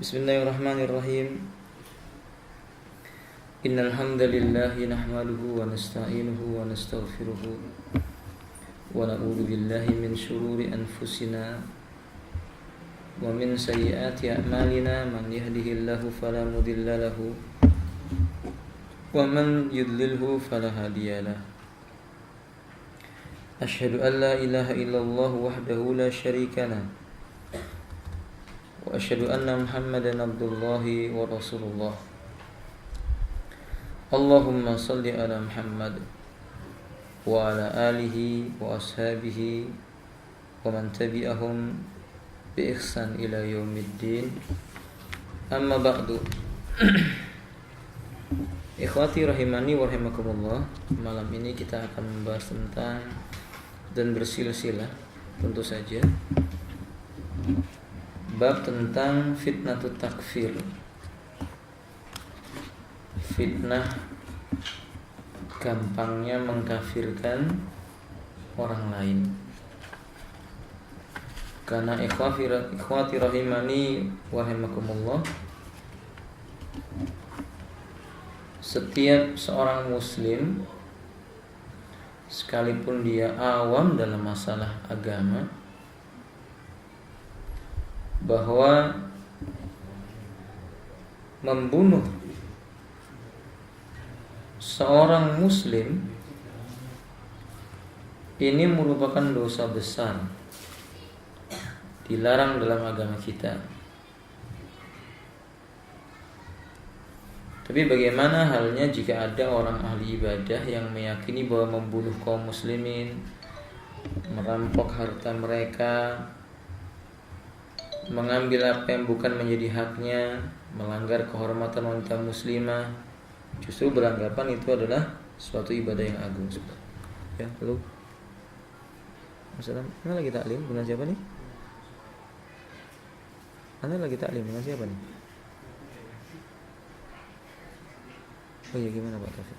Bismillahirrahmanirrahim. Innal hamdalillah nahmaduhu wa nasta'inuhu wa nastaghfiruhu wa na'udzu billahi min shururi anfusina wa min sayyiati a'malina. Man yahdihillahu fala mudilla lahu wa man yudlilhu fala hadiyalah. Asyhadu an la ilaha illallah wahdahu la syarika lah wa asyhadu anna Muhammadan abdullahi wa rasulullah. Allahumma salli ala Muhammad wa ala alihi wa ashabihi wa man tabi'ahum bi ihsan ila yaumiddin. Amma ba'du. Ikhwati rahimani wa rahimakumullah. Malam ini kita akan membahas tentang dan bersilsilah tentu saja bab tentang fitnatut takfir, fitnah gampangnya mengkafirkan orang lain. Karena ikhwati rahimani wa rahimakumullah, setiap seorang muslim sekalipun dia awam dalam masalah agama, bahwa membunuh seorang muslim ini merupakan dosa besar, dilarang dalam agama kita. Tapi bagaimana halnya jika ada orang ahli ibadah yang meyakini bahwa membunuh kaum muslimin, merampok harta mereka, mengambil apa yang bukan menjadi haknya, melanggar kehormatan wanita muslimah, justru beranggapan itu adalah suatu ibadah yang agung. Ya, halo. Assalamualaikum. Anda lagi taklim dengan siapa nih? Anda lagi taklim dengan siapa nih? Oh iya, gimana Pak Taufik?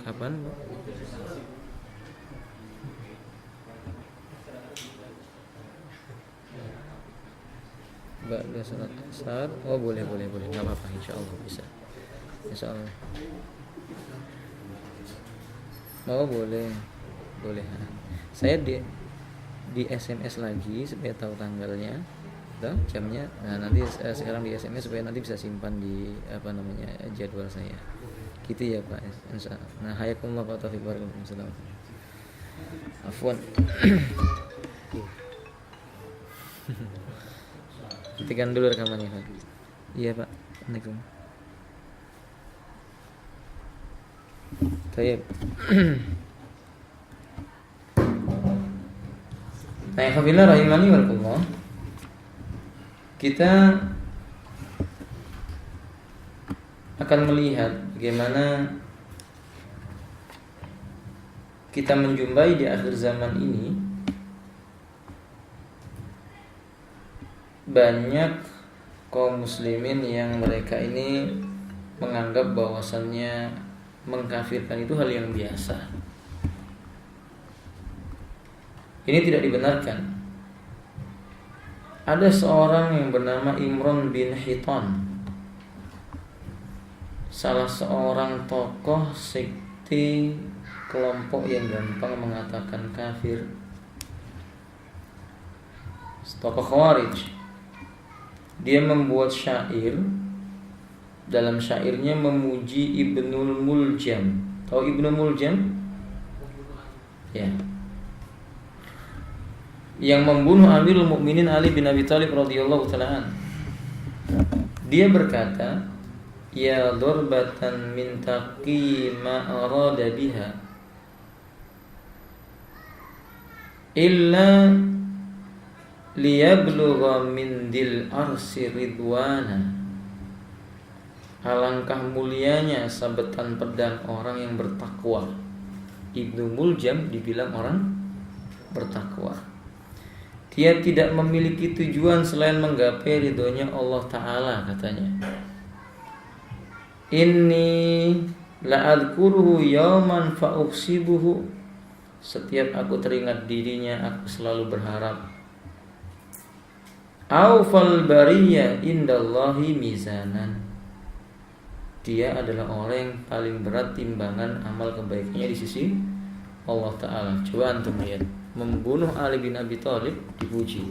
Kapan Pak? Mbak udah salat asar. Oh boleh, nggak apa-apa, insyaallah bisa. Insyaallah. Oh boleh. Saya di SMS lagi supaya tahu tanggalnya, tahu jamnya. Nah nanti sekarang di SMS supaya nanti bisa simpan di jadwal saya. Gitu ya Pak. Insyaallah. Nah hayakumullah Pak Taufik, waalaikumsalam. Afwan. Hentikan dulu rekamannya Pak. Iya Pak. Assalamualaikum. Baik. Alhamdulillah rahimani warahimakumullah. Kita akan melihat bagaimana kita menjumpai di akhir zaman ini banyak kaum muslimin yang mereka ini menganggap bahwasannya mengkafirkan itu hal yang biasa. Ini tidak dibenarkan. Ada seorang yang bernama Imran bin Hitan, salah seorang tokoh sekte kelompok yang gampang mengatakan kafir, tokoh Khawarij. Dia membuat syair. Dalam syairnya memuji Ibnul Muljam. Tahu Ibnul Muljam? Ya. Yang membunuh Amirul Mukminin Ali bin Abi Thalib radhiyallahu ta'ala an. Dia berkata, "Ya darbatan min taqi ma arada biha illa liyablugha min dil arsi ridwana." Alangkah mulianya sabetan pedang orang yang bertakwa. Ibnu Muljam dibilang orang bertakwa. Dia tidak memiliki tujuan selain menggapai ridhonya Allah Ta'ala, katanya. Inni la'adkuruhu yawman fa'uksibuhu setiap aku teringat dirinya aku selalu berharap. Aufal bariyah indallahi mizanan. Dia adalah orang yang paling berat timbangan amal kebaikannya di sisi Allah Ta'ala. Coba antum lihat, membunuh Ali bin Abi Thalib dipuji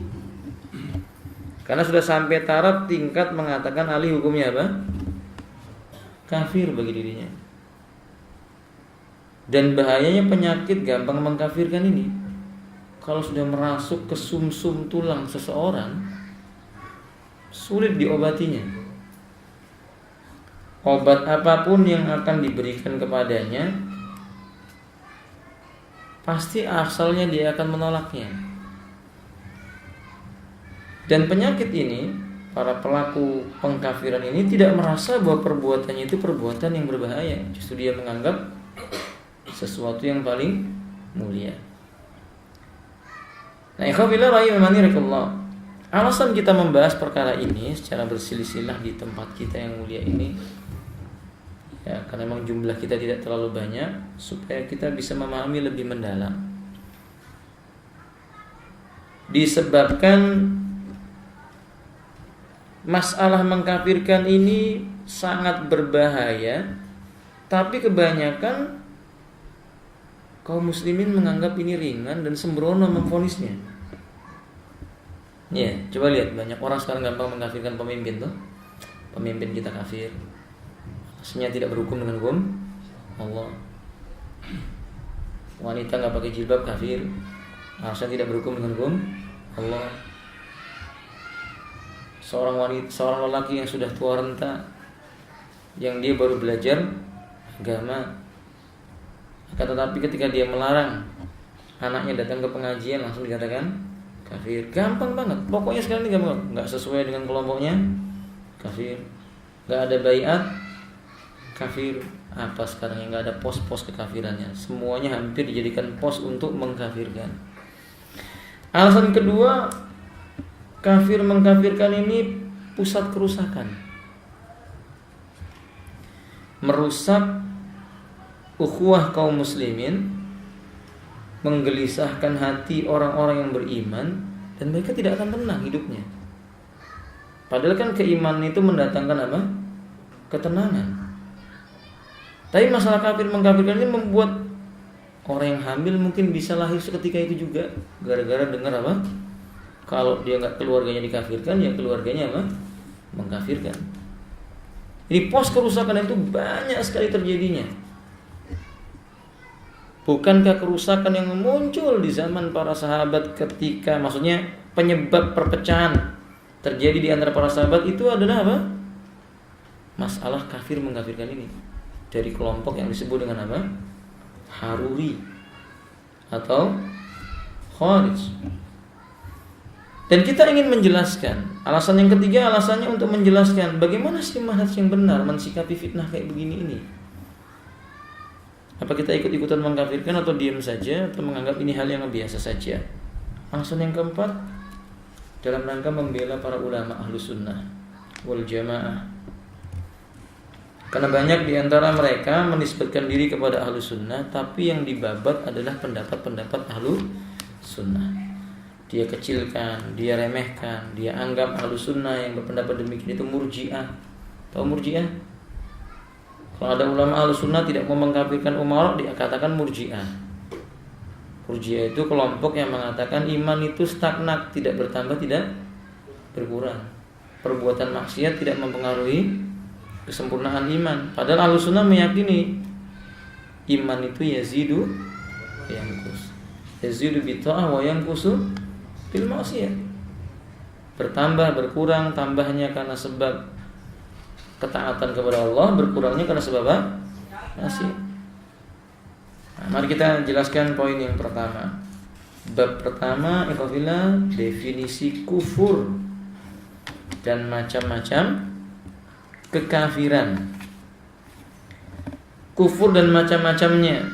karena sudah sampai taraf tingkat mengatakan Ali hukumnya apa? Kafir bagi dirinya. Dan bahayanya penyakit gampang mengkafirkan ini, kalau sudah merasuk ke sumsum tulang seseorang, sulit diobatinya. Obat apapun yang akan diberikan kepadanya, pasti asalnya dia akan menolaknya. Dan penyakit ini, para pelaku pengkafiran ini tidak merasa bahwa perbuatannya itu perbuatan yang berbahaya. Justru dia menganggap sesuatu yang paling mulia. Nah, ikhwafillah rahimahumullah, alasan kita membahas perkara ini secara bersilsilah di tempat kita yang mulia ini, ya, karena memang jumlah kita tidak terlalu banyak, supaya kita bisa memahami lebih mendalam. Disebabkan masalah mengkafirkan ini sangat berbahaya, tapi kebanyakan kaum muslimin menganggap ini ringan dan sembrono memvonisnya. Ya, coba lihat, banyak orang sekarang gampang mengkafirkan pemimpin tuh. Pemimpin kita kafir, aslinya tidak berhukum dengan hukum Allah. Wanita nggak pakai jilbab kafir, harusnya tidak berhukum dengan hukum Allah. Seorang lelaki yang sudah tua renta, yang dia baru belajar agama, akan tetapi ketika dia melarang anaknya datang ke pengajian, langsung dikatakan kafir. Gampang banget. Pokoknya sekarang ini gampang. Nggak sesuai dengan kelompoknya, kafir. Nggak ada baiat, kafir. Apa sekarang yang nggak ada pos-pos kekafirannya? Semuanya hampir dijadikan pos untuk mengkafirkan. Alasan kedua, kafir mengkafirkan ini pusat kerusakan, merusak ukhuwah kaum muslimin, menggelisahkan hati orang-orang yang beriman, dan mereka tidak akan tenang hidupnya. Padahal kan keimanan itu mendatangkan apa? Ketenangan. Tapi masalah kafir mengkafirkan ini membuat orang yang hamil mungkin bisa lahir seketika itu juga, gara-gara dengar apa? Kalau dia nggak, keluarganya dikafirkan, ya keluarganya apa? Mengkafirkan. Jadi pos kerusakan itu banyak sekali terjadinya. Bukankah kerusakan yang muncul di zaman para sahabat ketika, maksudnya penyebab perpecahan terjadi di antara para sahabat itu adalah apa? Masalah kafir mengkafirkan ini, dari kelompok yang disebut dengan apa? Haruri atau Khawarij. Dan kita ingin menjelaskan alasan yang ketiga, alasannya untuk menjelaskan bagaimana sih manhaj yang benar mensikapi fitnah kayak begini ini. Apa kita ikut-ikutan mengkafirkan atau diam saja atau menganggap ini hal yang biasa saja? Alasan yang keempat, dalam rangka membela para ulama Ahlus Sunnah wal Jamaah. Karena banyak di antara mereka menisbatkan diri kepada Ahlus Sunnah, tapi yang dibabat adalah pendapat-pendapat Ahlus Sunnah. Dia kecilkan, dia remehkan, dia anggap Ahlus Sunnah yang berpendapat demikian itu murji'ah. Tahu murji'ah? Kalau ada ulama Ahlus Sunnah tidak mau mengkafirkan Umar, dia katakan murji'ah. Murji'ah itu kelompok yang mengatakan iman itu stagnan, tidak bertambah, tidak berkurang. Perbuatan maksiat tidak mempengaruhi kesempurnaan iman. Padahal Ahlus Sunnah meyakini iman itu yazidu yanqus. Yazidu bi ta'ah wa yanqusu bil maksiyah. Bertambah, berkurang, tambahnya karena sebab ketaatan kepada Allah, berkurangnya karena sebab maksiat. Nah, mari kita jelaskan poin yang pertama. Bab pertama, ikhwafillah, definisi kufur dan macam-macam kekafiran. Kufur dan macam-macamnya.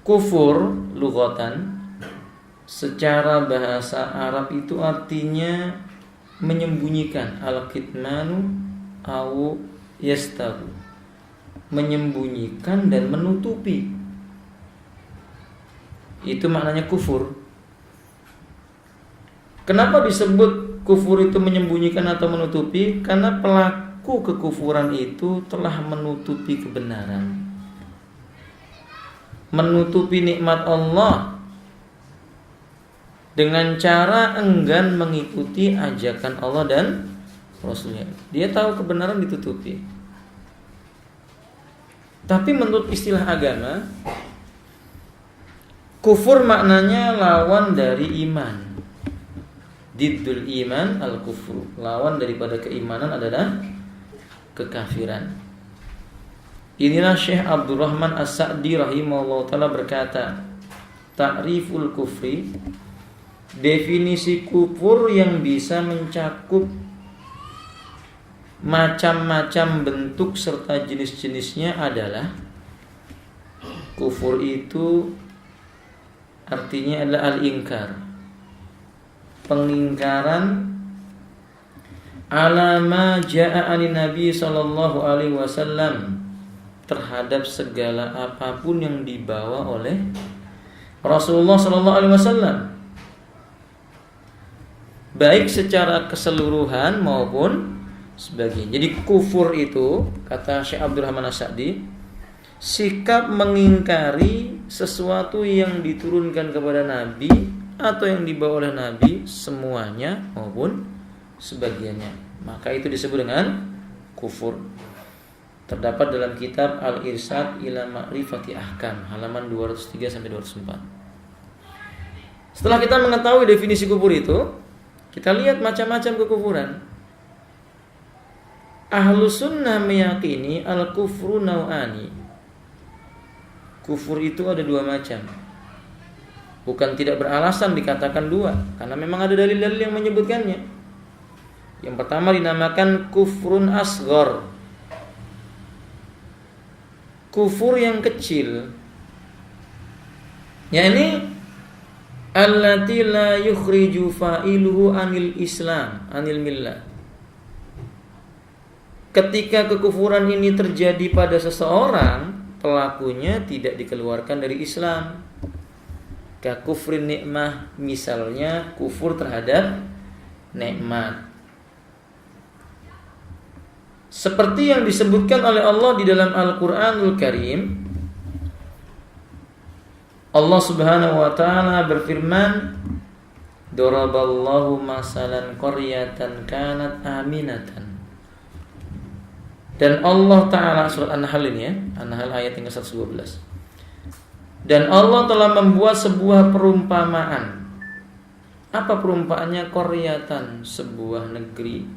Kufur lughatan secara bahasa Arab itu artinya menyembunyikan, al-kitmanu au yastaru, menyembunyikan dan menutupi. itu maknanya kufur. Kenapa disebut kufur itu menyembunyikan atau menutupi? Karena pelaku kekufuran itu telah menutupi kebenaran, menutupi nikmat Allah dengan cara enggan mengikuti ajakan Allah dan Rasulnya. Dia tahu kebenaran ditutupi. Tapi menurut istilah agama, kufur maknanya lawan dari iman. Diddul iman al-kufru. Lawan daripada keimanan adalah kekafiran. Inilah Syekh Abdurrahman As-Sa'di rahimahullah ta'ala berkata, ta'riful kufri, definisi kufur yang bisa mencakup macam-macam bentuk serta jenis-jenisnya adalah kufur itu artinya adalah al-inkar, pengingkaran ala ma jaa'a anin Nabi sallallahu alaihi wasallam, terhadap segala apapun yang dibawa oleh Rasulullah sallallahu alaihi wasallam, baik secara keseluruhan maupun sebagian. Jadi kufur itu, kata Syekh Abdurrahman As-Sa'di, sikap mengingkari sesuatu yang diturunkan kepada Nabi atau yang dibawa oleh Nabi, semuanya maupun sebagiannya. Maka itu disebut dengan kufur. Terdapat dalam kitab Al-Irsyad ila Ma'rifati Ahkam, halaman 203 sampai 204. Setelah kita mengetahui definisi kufur itu, kita lihat macam-macam kekufuran. Ahlus sunnah meyakini al-kufru naw'ani. Kufur itu ada dua macam. Bukan tidak beralasan dikatakan dua, karena memang ada dalil-dalil yang menyebutkannya. Yang pertama dinamakan kufrun asghar, kufur yang kecil, yakni allati la yukhriju fa'iluhu anil Islam, anil millah. Ketika kekufuran ini terjadi pada seseorang, pelakunya tidak dikeluarkan dari Islam. Kufrin nikmah, misalnya kufur terhadap nikmat. Seperti yang disebutkan oleh Allah di dalam Al-Qur'anul Karim, Allah Subhanahu wa taala berfirman, "Daraballahu masalan qaryatan kanat aminatan." Dan Allah taala, surat An-Nahl ini ya, An-Nahl ayat yang ke-112. Dan Allah telah membuat sebuah perumpamaan. Apa perumpamaannya? Qaryatan, sebuah negeri.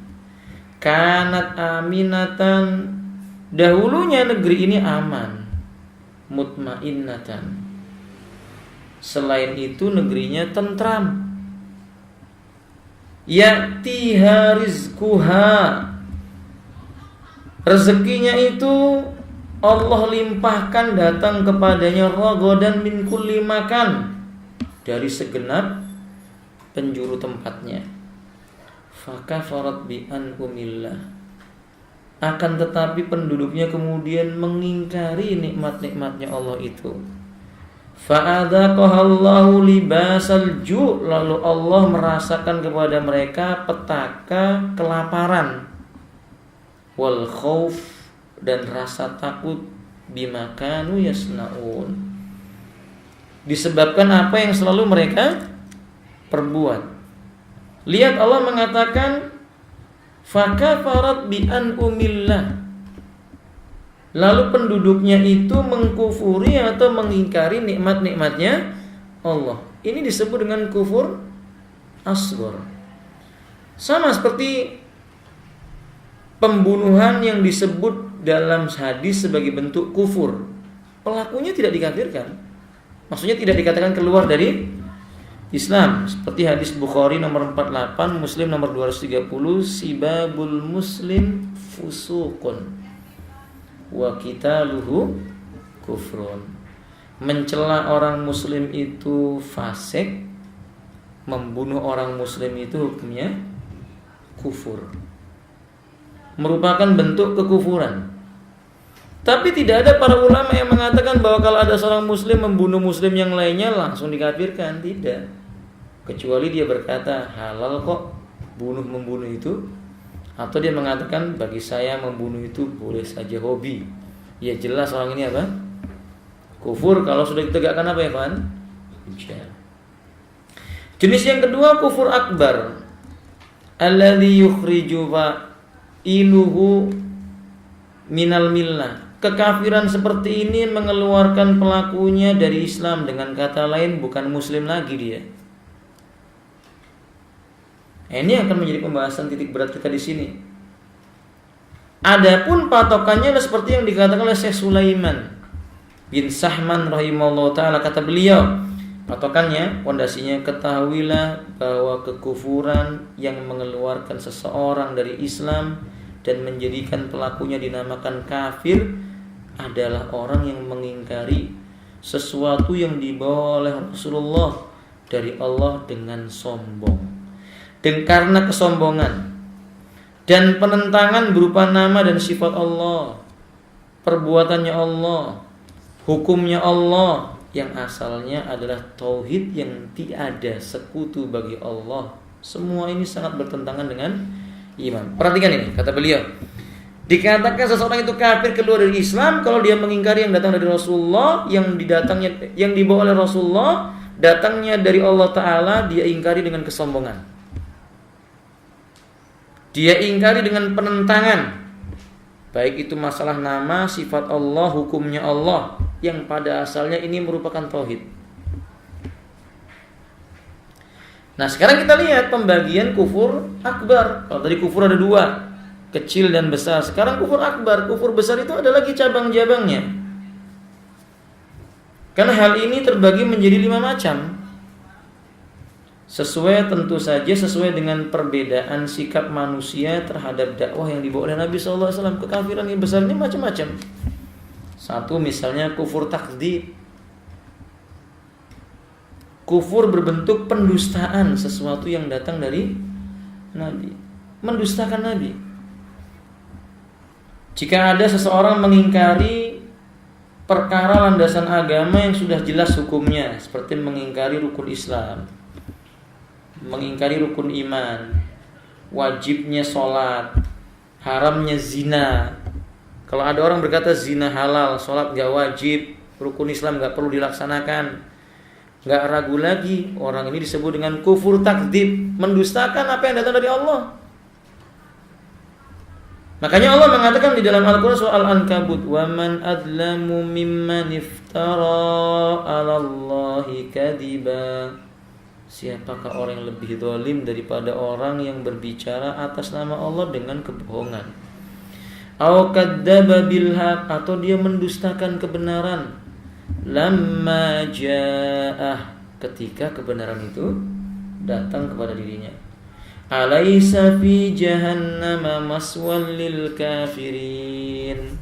Kanat aminatan, dahulunya negeri ini aman. Mutmainnatan, selain itu negerinya tentram. Ya'tiha rizquha, rezekinya itu Allah limpahkan datang kepadanya ragadan min kulli makan, dari segenap penjuru tempatnya. Fakafarat bi an'umillah, akan tetapi penduduknya kemudian mengingkari nikmat-nikmatnya Allah itu. Fa'adzaqahallahu libasal ju', lalu Allah merasakan kepada mereka petaka kelaparan, wal khauf, dan rasa takut, bima kanu yasnaun, disebabkan apa yang selalu mereka perbuat. Lihat Allah mengatakan fakafarat bi an'umillah, lalu penduduknya itu mengkufuri atau mengingkari nikmat-nikmatnya Allah. Ini disebut dengan kufur asghar. Sama seperti pembunuhan yang disebut dalam hadis sebagai bentuk kufur. Pelakunya tidak dikafirkan, maksudnya tidak dikatakan keluar dari Islam. Seperti hadis Bukhari nomor 48, Muslim nomor 230, sibabul muslim fusuqun wa qitaluhu kufrun. Mencela orang muslim itu fasik, membunuh orang muslim itu hukumnya kufur, merupakan bentuk kekufuran. Tapi tidak ada para ulama yang mengatakan bahwa kalau ada seorang muslim membunuh muslim yang lainnya langsung dikafirkan, tidak. Kecuali dia berkata halal kok membunuh itu, atau dia mengatakan bagi saya membunuh itu boleh saja hobi. Ya jelas orang ini apa? Kufur kalau sudah ditegakkan apa ya, Pak? Hujjah. Jenis yang kedua kufur akbar. Alladzi yukhriju fa'iluhu minal millah. Kekafiran seperti ini mengeluarkan pelakunya dari Islam, dengan kata lain bukan muslim lagi dia. Ini akan menjadi pembahasan titik berat kita di sini. Adapun patokannya adalah seperti yang dikatakan oleh Syekh Sulaiman bin Sahman rahimahullah taala, kata beliau, patokannya, pondasinya, ketahuilah bahwa kekufuran yang mengeluarkan seseorang dari Islam dan menjadikan pelakunya dinamakan kafir adalah orang yang mengingkari sesuatu yang dibawa oleh Rasulullah dari Allah dengan sombong, dan karena kesombongan dan penentangan berupa nama dan sifat Allah, perbuatannya Allah, hukumnya Allah yang asalnya adalah tauhid yang tiada sekutu bagi Allah. Semua ini sangat bertentangan dengan iman. Perhatikan ini, kata beliau, dikatakan seseorang itu kafir keluar dari Islam kalau dia mengingkari yang datang dari Rasulullah, yang dibawa oleh Rasulullah, datangnya dari Allah Ta'ala, dia ingkari dengan kesombongan, dia ingkari dengan penentangan, baik itu masalah nama, sifat Allah, hukumnya Allah, yang pada asalnya ini merupakan tauhid. Nah sekarang kita lihat pembagian kufur akbar. Kalau tadi kufur ada dua, kecil dan besar. Sekarang kufur akbar. Kufur besar itu ada lagi cabang-cabangnya. Karena hal ini terbagi menjadi 5 macam. Tentu saja sesuai dengan perbedaan sikap manusia terhadap dakwah yang dibawa oleh Nabi SAW. Kekafiran yang besar ini macam-macam. Satu misalnya kufur takdzib. Kufur berbentuk pendustaan sesuatu yang datang dari Nabi, mendustakan Nabi. Jika ada seseorang mengingkari perkara landasan agama yang sudah jelas hukumnya, seperti mengingkari rukun Islam, mengingkari rukun iman, wajibnya sholat, haramnya zina. Kalau ada orang berkata zina halal, sholat gak wajib, rukun Islam gak perlu dilaksanakan, gak ragu lagi, orang ini disebut dengan kufur takdzib, mendustakan apa yang datang dari Allah. Makanya Allah mengatakan di dalam Al-Quran soal Al-Ankabut, wa man adlamu mimman iftara 'ala Allahi kadiba. Siapakah orang yang lebih zalim daripada orang yang berbicara atas nama Allah dengan kebohongan? Aw kadzdzaba bil haqq, atau dia mendustakan kebenaran. Lamma ja'ah, ketika kebenaran itu datang kepada dirinya. Alaysa fi jahannama maswal lil kafirin.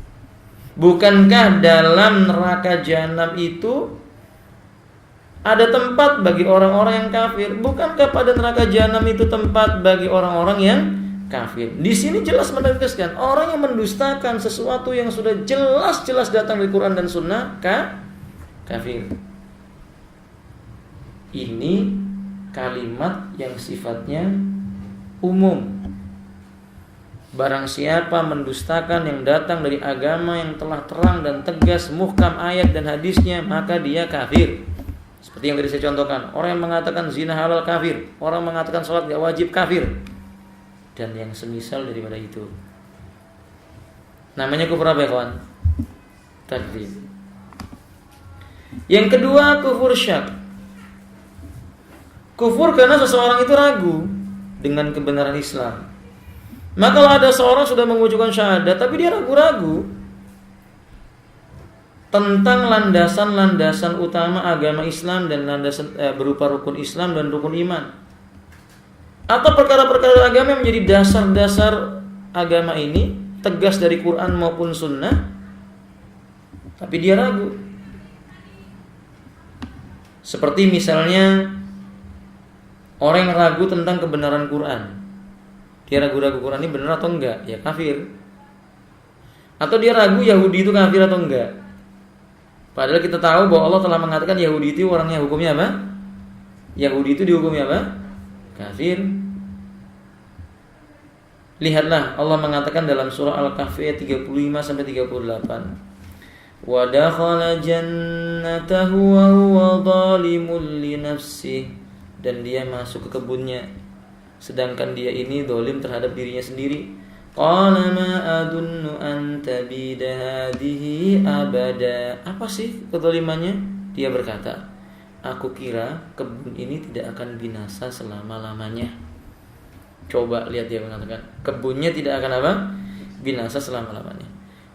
Bukankah dalam neraka jahanam itu ada tempat bagi orang-orang yang kafir? Bukankah pada neraka jahanam itu tempat bagi orang-orang yang kafir? Di sini jelas menegaskan orang yang mendustakan sesuatu yang sudah jelas-jelas datang dari Quran dan Sunnah kafir. Ini kalimat yang sifatnya umum. Barang siapa mendustakan yang datang dari agama yang telah terang dan tegas, muhkam ayat dan hadisnya, maka dia kafir. Seperti yang tadi saya contohkan, orang yang mengatakan zina halal kafir, orang mengatakan sholat gak wajib kafir, dan yang semisal daripada itu. Namanya kufur apa ya kawan? Takdzib. Yang kedua kufur syak. Kufur karena seseorang itu ragu dengan kebenaran Islam. Maka kalau ada seorang sudah mengucapkan syahadat tapi dia ragu-ragu tentang landasan-landasan utama agama Islam dan landasan berupa rukun Islam dan rukun iman, atau perkara-perkara agama yang menjadi dasar-dasar agama ini tegas dari Quran maupun Sunnah, tapi dia ragu. Seperti misalnya orang yang ragu tentang kebenaran Quran. Dia ragu-ragu Quran ini benar atau enggak, ya kafir. Atau dia ragu Yahudi itu kafir atau enggak. Padahal kita tahu bahwa Allah telah mengatakan Yahudi itu orangnya hukumnya apa? Yahudi itu dihukumnya apa? Kafir. Lihatlah Allah mengatakan dalam surah Al-Kahfi ayat 35 sampai 38. Wa dakhala jannatahu wa huwa zalimun li nafsihi, dan dia masuk ke kebunnya sedangkan dia ini zalim terhadap dirinya sendiri. Qala ma adunnu an tabida hadhihi abada. Apa sih kezalimannya? Dia berkata, aku kira kebun ini tidak akan binasa selama-lamanya. Coba lihat dia mengatakan kebunnya tidak akan apa? Binasa selama-lamanya.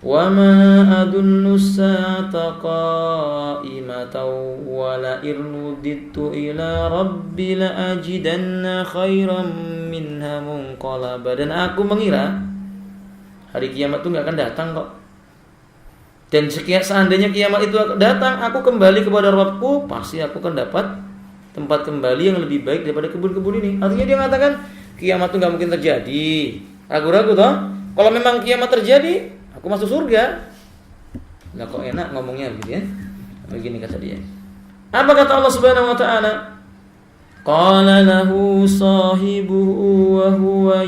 Wa ma adunnu sa'ata qa'imatan wa la irnuditu ila rabbi la ajidanna khairan minha munqalaba. Dan aku mengira hari kiamat itu enggak akan datang kok. Dan seandainya kiamat itu datang, aku kembali kepada Rabbku, pasti aku akan dapat tempat kembali yang lebih baik daripada kebun-kebun ini. Artinya dia mengatakan kiamat itu nggak mungkin terjadi. Ragu-ragu toh? Kalau memang kiamat terjadi, aku masuk surga. Nah kok enak ngomongnya begitu ya? Begini kata dia. Apa kata Allah Subhanahu Wa Taala? Qala lahu sahibuhu wa huwa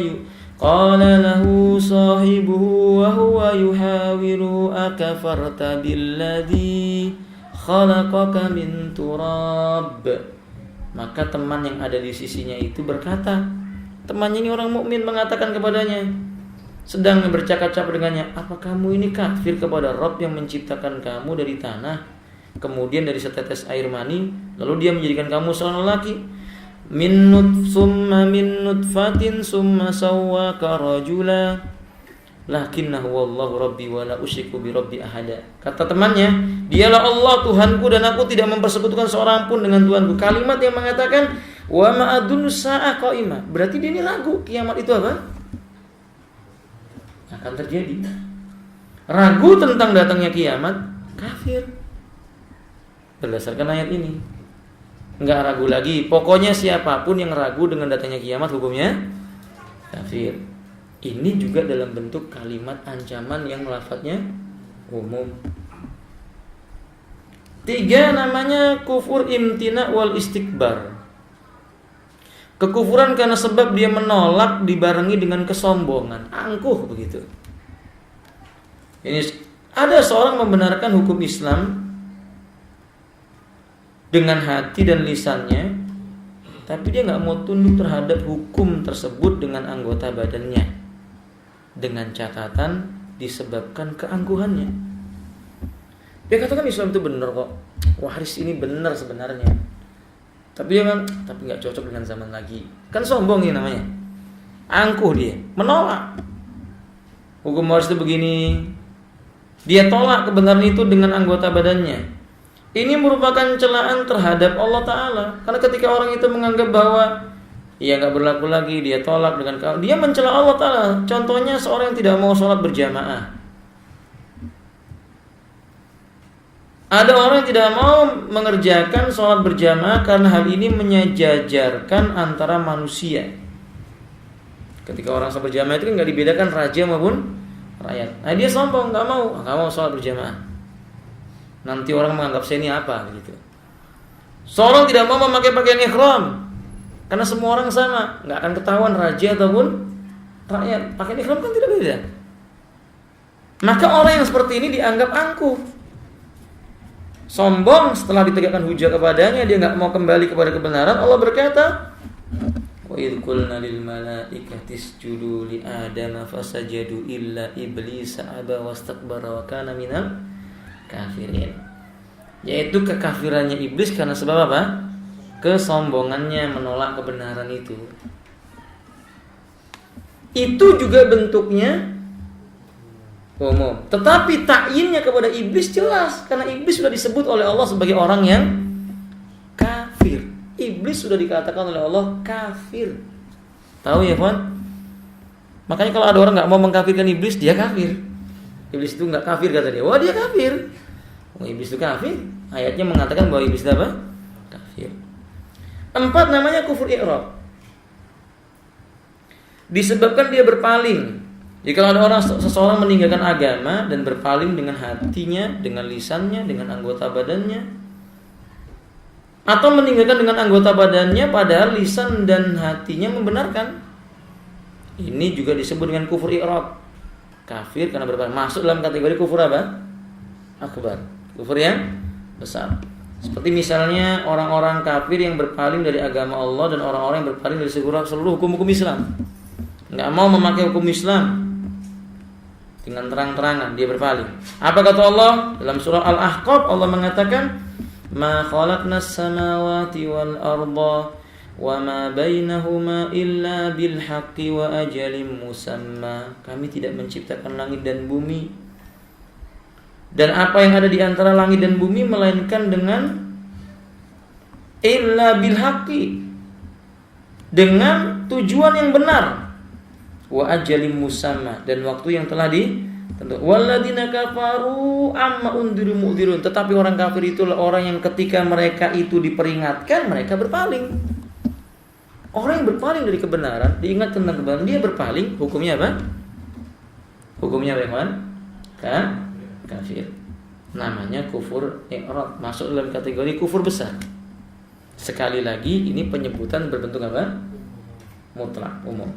Qala lahu sahibuhu wa huwa yuhawiru akafarta billadhi khalaqaka min turab. Maka teman yang ada di sisinya itu berkata, temannya ini orang mukmin mengatakan kepadanya, sedang bercakap-cakap dengannya, apa kamu ini kafir kepada Rabb yang menciptakan kamu dari tanah, kemudian dari setetes air mani, lalu dia menjadikan kamu seorang lelaki, min nutfatin summa sawwaka rajula lakinnahu wallahu rabbi wa la usyriku bi rabbi ahada. Kata temannya, dialah Allah Tuhanku dan aku tidak mempersekutukan seorang pun dengan Tuhanku. Kalimat yang mengatakan wa ma adunnu sa'a qa'imah, berarti dia ini ragu kiamat itu apa? Akan terjadi. Ragu tentang datangnya kiamat, kafir. Berdasarkan ayat ini. Enggak ragu lagi. Pokoknya siapapun yang ragu dengan datangnya kiamat hukumnya kafir. Ini juga dalam bentuk kalimat ancaman yang lafadznya umum. 3 namanya kufur imtina wal istikbar. Kekufuran karena sebab dia menolak dibarengi dengan kesombongan, angkuh begitu. Ini ada seorang membenarkan hukum Islam dengan hati dan lisannya, tapi dia nggak mau tunduk terhadap hukum tersebut dengan anggota badannya, dengan catatan disebabkan keangkuhannya. Dia katakan Islam itu benar kok, waris ini benar sebenarnya, tapi dia kan, tapi nggak cocok dengan zaman lagi. Kan sombong ini namanya, angkuh dia, menolak hukum waris itu begini. Dia tolak kebenaran itu dengan anggota badannya. Ini merupakan celaan terhadap Allah Ta'ala. Karena ketika orang itu menganggap bahwa ia gak berlaku lagi, dia tolak dengan dia mencela Allah Ta'ala. Contohnya seorang yang tidak mau sholat berjamaah. Ada orang yang tidak mau mengerjakan sholat berjamaah karena hal ini menyejajarkan antara manusia. Ketika orang sholat berjamaah itu kan gak dibedakan raja maupun rakyat. Nah dia sombong, gak mau sholat berjamaah. Nanti orang menganggap saya ini apa gitu. Seorang tidak mau memakai pakaian ihram karena semua orang sama, nggak akan ketahuan raja ataupun rakyat. Pakaian ihram kan tidak beda. Maka orang yang seperti ini dianggap angkuh, sombong. Setelah ditegakkan hujah kepadanya, dia nggak mau kembali kepada kebenaran. Allah berkata, wa idh qulna lil malaikati isjudu li adama fasajadu illa iblisa aba wastakbara wa kana minal kafirin. Yaitu kekafirannya iblis karena sebab apa? Kesombongannya, menolak kebenaran itu. Itu juga bentuknya umum. Tetapi takyinnya kepada iblis jelas, karena iblis sudah disebut oleh Allah sebagai orang yang kafir. Iblis sudah dikatakan oleh Allah kafir. Tahu ya, Fon? Makanya kalau ada orang nggak mau mengkafirkan iblis, dia kafir. Iblis itu nggak kafir kata dia. Wah dia kafir. Wah iblis itu kafir. Ayatnya mengatakan bahwa iblis itu apa? Kafir. 4 namanya kufur i'rad. Disebabkan dia berpaling Jadi kalau ada orang seseorang meninggalkan agama dan berpaling dengan hatinya, dengan lisannya, dengan anggota badannya, atau meninggalkan dengan anggota badannya padahal lisan dan hatinya membenarkan, ini juga disebut dengan kufur i'rad. Kafir karena berpaling, masuk dalam kategori kufur apa? Akbar, kufur yang besar. Seperti misalnya orang-orang kafir yang berpaling dari agama Allah dan orang-orang yang berpaling dari seluruh hukum-hukum Islam, nggak mau memakai hukum Islam, dengan terang-terangan dia berpaling. Apa kata Allah dalam surah Al-Ahqaf? Allah mengatakan, "Ma khalaqnas samawati wal arda wa ma bainahuma illa bil haqqi wa ajalin musamma." Kami tidak menciptakan langit dan bumi dan apa yang ada di antara langit dan bumi melainkan dengan illa bil haqqi, dengan tujuan yang benar, wa ajalim musamma, dan waktu yang telah ditentukan. Walladzina kafaru amma undiru mu'dirun. Tetapi orang kafir itu orang yang ketika mereka itu diperingatkan mereka berpaling. Orang yang berpaling dari kebenaran, diingatkan tentang kebenaran, dia berpaling, hukumnya apa? Hukumnya bagaimana? Kafir. Namanya kufur i'rad, masuk dalam kategori kufur besar. Sekali lagi ini penyebutan berbentuk apa? Mutlak, umum.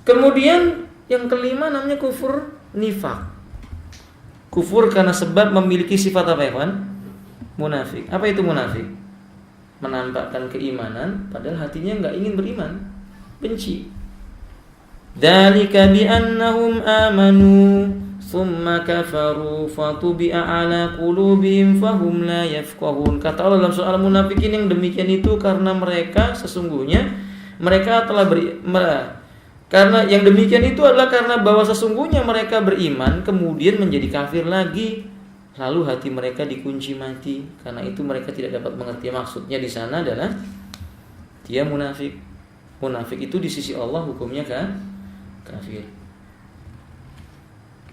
Kemudian yang kelima namanya kufur nifaq. Kufur karena sebab memiliki sifat apa, ya, munafik. Apa itu munafik? Menampakkan keimanan padahal hatinya enggak ingin beriman, benci. Dzalika bi annahum amanu tsumma kafaru fatubi'a ala qulubihim fahum la yafqahun. Kata Allah dalam soal munafikin yang demikian itu karena mereka sesungguhnya mereka telah karena yang demikian itu adalah karena bahwa sesungguhnya mereka beriman kemudian menjadi kafir lagi, lalu hati mereka dikunci mati. Karena itu mereka tidak dapat mengerti. Maksudnya di sana adalah dia munafik. Munafik itu di sisi Allah hukumnya kafir.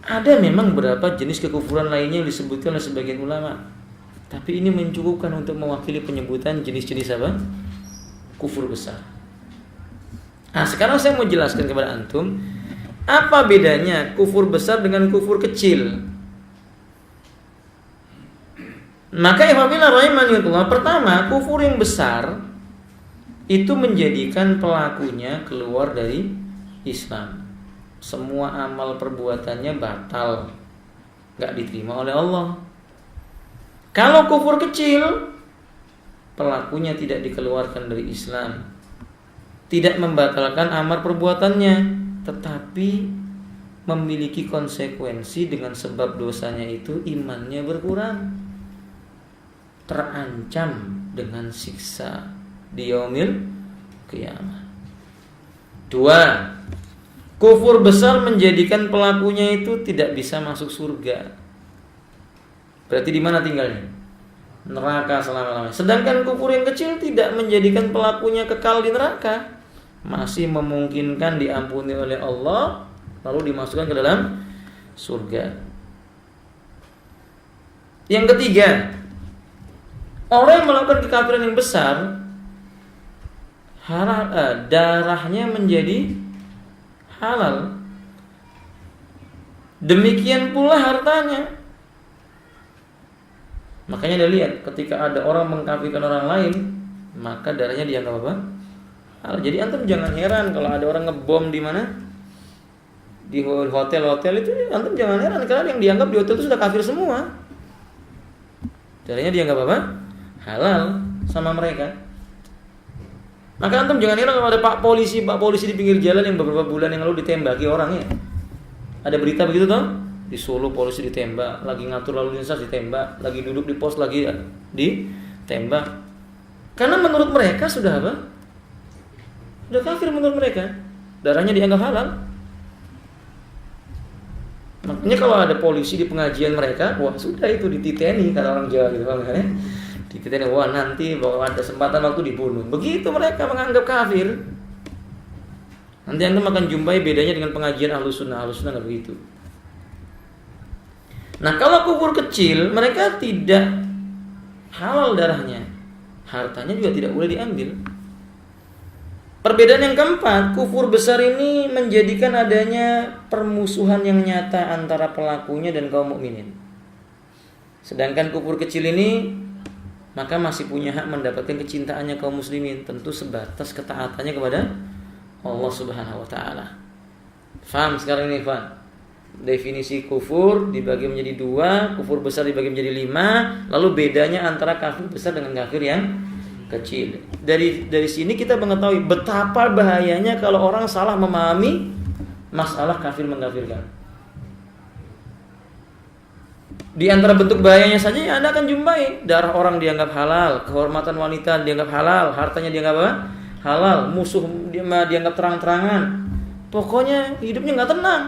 Ada memang beberapa jenis kekufuran lainnya yang disebutkan oleh sebagian ulama, tapi ini mencukupkan untuk mewakili penyebutan jenis-jenis apa? Kufur besar. Nah, sekarang saya mau jelaskan kepada antum apa bedanya kufur besar dengan kufur kecil. Maka pertama, kufur yang besar itu menjadikan pelakunya keluar dari Islam. Semua amal perbuatannya batal, gak diterima oleh Allah. Kalau kufur kecil, pelakunya tidak dikeluarkan dari Islam, tidak membatalkan amal perbuatannya, tetapi memiliki konsekuensi dengan sebab dosanya itu imannya berkurang, terancam dengan siksa di yaumil qiyamah. 2. Kufur besar menjadikan pelakunya itu tidak bisa masuk surga. Berarti di mana tinggalnya? Neraka selama-lamanya. Sedangkan kufur yang kecil tidak menjadikan pelakunya kekal di neraka, masih memungkinkan diampuni oleh Allah lalu dimasukkan ke dalam surga. Yang ketiga, orang yang melakukan kekafiran yang besar, darahnya menjadi halal. Demikian pula hartanya. Makanya Anda lihat ketika ada orang mengkafirkan orang lain, maka darahnya dianggap apa? Halal. Jadi antum jangan heran kalau ada orang ngebom di mana? Di hotel-hotel itu, antum jangan heran karena yang dianggap di hotel itu sudah kafir semua. Darahnya dianggap apa? Halal sama mereka. Maka antum jangan heran kalau ada pak polisi di pinggir jalan yang beberapa bulan yang lalu ditembaki orangnya. Ada berita begitu toh? Di Solo polisi ditembak, lagi ngatur lalu lintas ditembak, lagi duduk di pos lagi ditembak. Karena menurut mereka sudah apa? Sudah kafir menurut mereka. Darahnya dianggap halal. Makanya kalau ada polisi di pengajian mereka, wah sudah itu dititeni kata orang Jawa gitu kan. Dikitanya wah nanti bahwa ada kesempatan waktu dibunuh. Begitu mereka menganggap kafir. Nanti Anda akan jumpai bedanya dengan pengajian Ahlus Sunnah. Ahlus Sunnah enggak begitu. Nah, kalau kufur kecil, mereka tidak halal darahnya. Hartanya juga tidak boleh diambil. Perbedaan yang keempat, kufur besar ini menjadikan adanya permusuhan yang nyata antara pelakunya dan kaum mukminin. Sedangkan kufur kecil ini maka masih punya hak mendapatkan kecintaannya kaum muslimin, tentu sebatas ketaatannya kepada Allah Subhanahu wa taala. Faham sekarang ini, Pak? Definisi kufur dibagi menjadi 2, kufur besar dibagi menjadi 5, lalu bedanya antara kafir besar dengan kafir yang kecil. Dari sini kita mengetahui betapa bahayanya kalau orang salah memahami masalah kafir mengkafirkan. Di antara bentuk bahayanya saja ya Anda akan jumpai darah orang dianggap halal, kehormatan wanita dianggap halal, hartanya dianggap apa? Halal, musuh dianggap terang-terangan. Pokoknya hidupnya nggak tenang.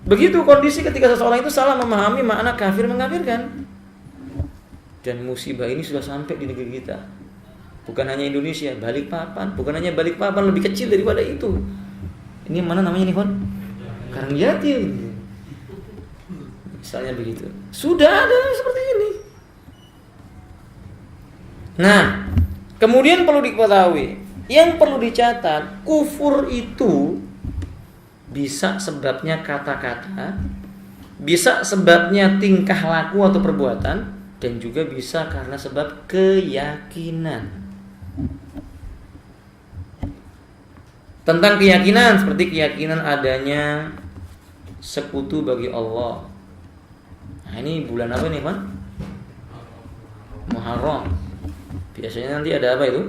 Begitu kondisi ketika seseorang itu salah memahami makna kafir mengkafirkan. Dan musibah ini sudah sampai di negeri kita. Bukan hanya Indonesia, Balikpapan. Bukan hanya Balikpapan, lebih kecil daripada itu. Ini mana namanya nih, Kon? Karangjati. Misalnya begitu. Sudah ada seperti ini. Nah, kemudian perlu diketahui, yang perlu dicatat, kufur itu bisa sebabnya kata-kata, bisa sebabnya tingkah laku atau perbuatan, dan juga bisa karena sebab keyakinan. Tentang keyakinan, seperti keyakinan adanya sekutu bagi Allah. Nah, ini bulan apa nih, Pak? Muharram. Biasanya nanti ada apa itu?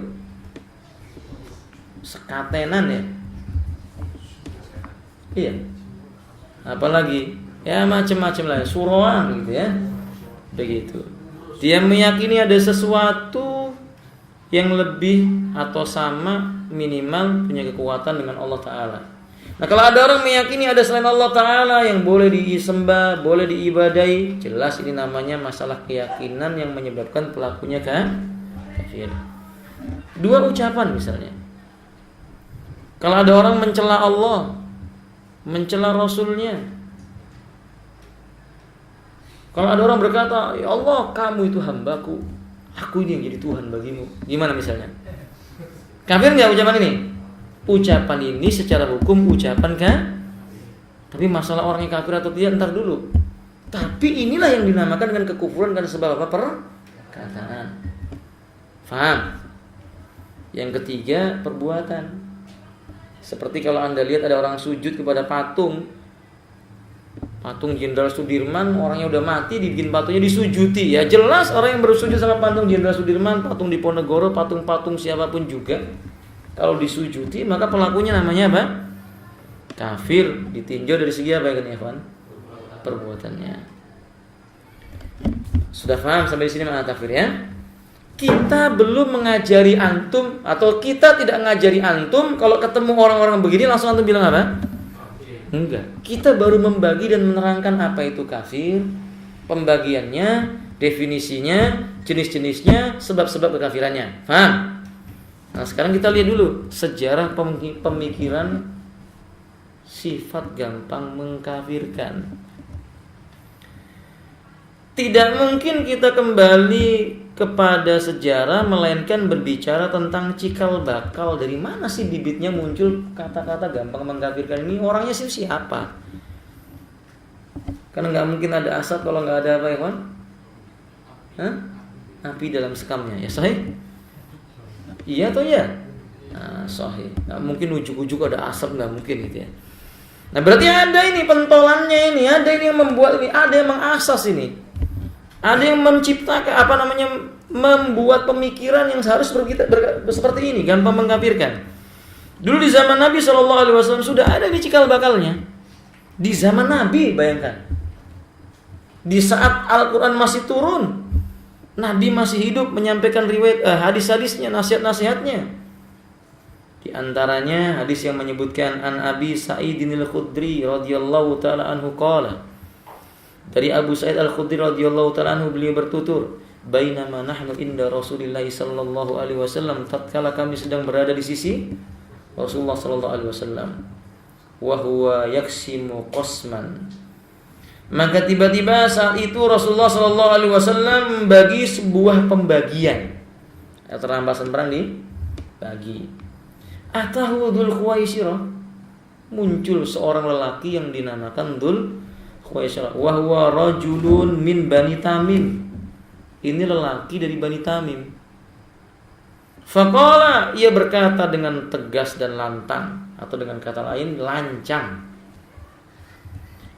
Sekatenan ya. Iya. Apalagi ya macam-macam lah, suroan gitu ya. Begitu. Dia meyakini ada sesuatu yang lebih atau sama, minimal punya kekuatan dengan Allah Ta'ala. Nah, kalau ada orang meyakini ada selain Allah Ta'ala yang boleh disembah, boleh diibadai, jelas ini namanya masalah keyakinan yang menyebabkan pelakunya kafir. 2 ucapan misalnya. Kalau ada orang mencela Allah, mencela Rasulnya. Kalau ada orang berkata, ya Allah, kamu itu hambaku, aku ini yang jadi Tuhan bagimu. Gimana misalnya? Kafir nggak ucapan ini? Ucapan ini secara hukum ucapan kan? Tapi masalah orangnya kafir atau tidak ntar dulu. Tapi inilah yang dinamakan dengan kekufuran karena sebab apa? Perkataan. Faham? Yang ketiga, perbuatan. Seperti kalau Anda lihat ada orang sujud kepada patung Jenderal Sudirman, orangnya udah mati, dibikin patungnya disujuti. Ya jelas orang yang bersujud sama patung Jenderal Sudirman, patung Diponegoro, patung-patung siapapun juga, kalau disujuti maka pelakunya namanya apa? Kafir. Ditinjau dari segi apa ya, Evan? Perbuatannya. Sudah paham sampai di sini makna kafir ya? Kita belum mengajari antum, atau kita tidak mengajari antum, kalau ketemu orang-orang begini langsung antum bilang apa? Enggak. Kita baru membagi dan menerangkan apa itu kafir, pembagiannya, definisinya, jenis-jenisnya, sebab-sebab kekafirannya. Paham? Nah, sekarang kita lihat dulu sejarah pemikiran sifat gampang mengkafirkan. Tidak mungkin kita kembali kepada sejarah melainkan berbicara tentang cikal bakal, dari mana sih bibitnya muncul kata-kata gampang mengkafirkan ini, orangnya sih siapa? Karena nggak mungkin ada asap kalau nggak ada apa ya, Kawan? Api dalam sekamnya, ya sahih? Iya atau ya? Nah, sahih. Nggak mungkin ujuk-ujuk ada asap, nggak mungkin gitu ya. Nah, berarti ada ini pentolannya ini, ada ini yang membuat ini, ada yang mengasas ini. Ada yang menciptakan membuat pemikiran yang harus seperti ini, gampang mengkafirkan. Dulu di zaman Nabi SAW sudah ada di cikal bakalnya. Di zaman Nabi, bayangkan. Di saat Al-Quran masih turun, Nabi masih hidup menyampaikan riwayat hadis-hadisnya, nasihat-nasihatnya. Di antaranya hadis yang menyebutkan an Abi Sa'idin al-Khudri radhiyallahu taala anhu qala. Dari Abu Sa'id Al-Khudri radhiyallahu taala anhu, beliau bertutur, bainama nahnu inda Rasulillah sallallahu alaihi wasallam, tatkala kami sedang berada di sisi Rasulullah sallallahu alaihi wasallam, wa huwa yaksimu qasman. Maka tiba-tiba saat itu Rasulullah sallallahu alaihi wasallam membagi sebuah pembagian. Rampasan perang pagi. Atahu Dzul Khuwaisirah, muncul seorang lelaki yang dinamakan Dzul Khuwaisirah, wa huwa rajulun min Bani Tamim. Ini lelaki dari Bani Tamim. Faqala, ia berkata dengan tegas dan lantang, atau dengan kata lain lancang.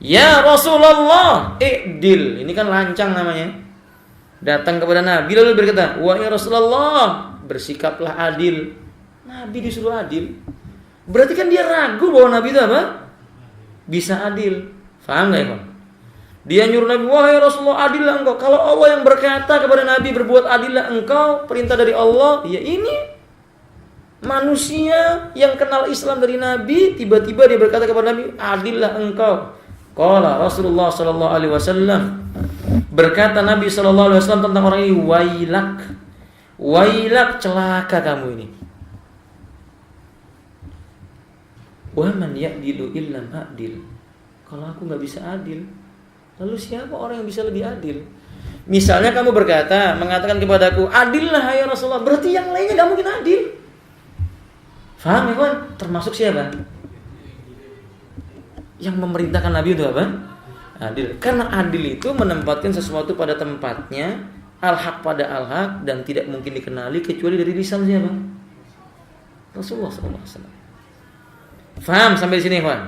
Ya Rasulullah, i'dil. Ini kan lancang namanya. Datang kepada Nabi lalu berkata, "Wahai Rasulullah, bersikaplah adil." Nabi disuruh adil. Berarti kan dia ragu bahwa Nabi itu apa? Bisa adil. Faham enggak, Ikhwan? Dia nyuruh Nabi, "Wahai Rasulullah, adillah engkau." Kalau Allah yang berkata kepada Nabi, "Berbuat adillah engkau," perintah dari Allah, ya ini manusia yang kenal Islam dari Nabi, tiba-tiba dia berkata kepada Nabi, "Adillah engkau." Qala Rasulullah sallallahu alaihi wasallam, berkata Nabi sallallahu alaihi wasallam tentang orang ini, "Wailak. Wailak, celaka kamu ini." Wa man ya'dilu illam a'dil. Kalau aku enggak bisa adil, lalu siapa orang yang bisa lebih adil? Misalnya kamu mengatakan kepadaku, "Adillah ya Rasulullah," berarti yang lainnya enggak mungkin adil. Faham ya kawan? Termasuk siapa? Yang memerintahkan Nabi itu apa? Adil. Karena adil itu menempatkan sesuatu pada tempatnya, al-haq pada al-haq, dan tidak mungkin dikenali kecuali dari lisan siapa? Rasulullah SAW. Faham sampai di sini, kawan?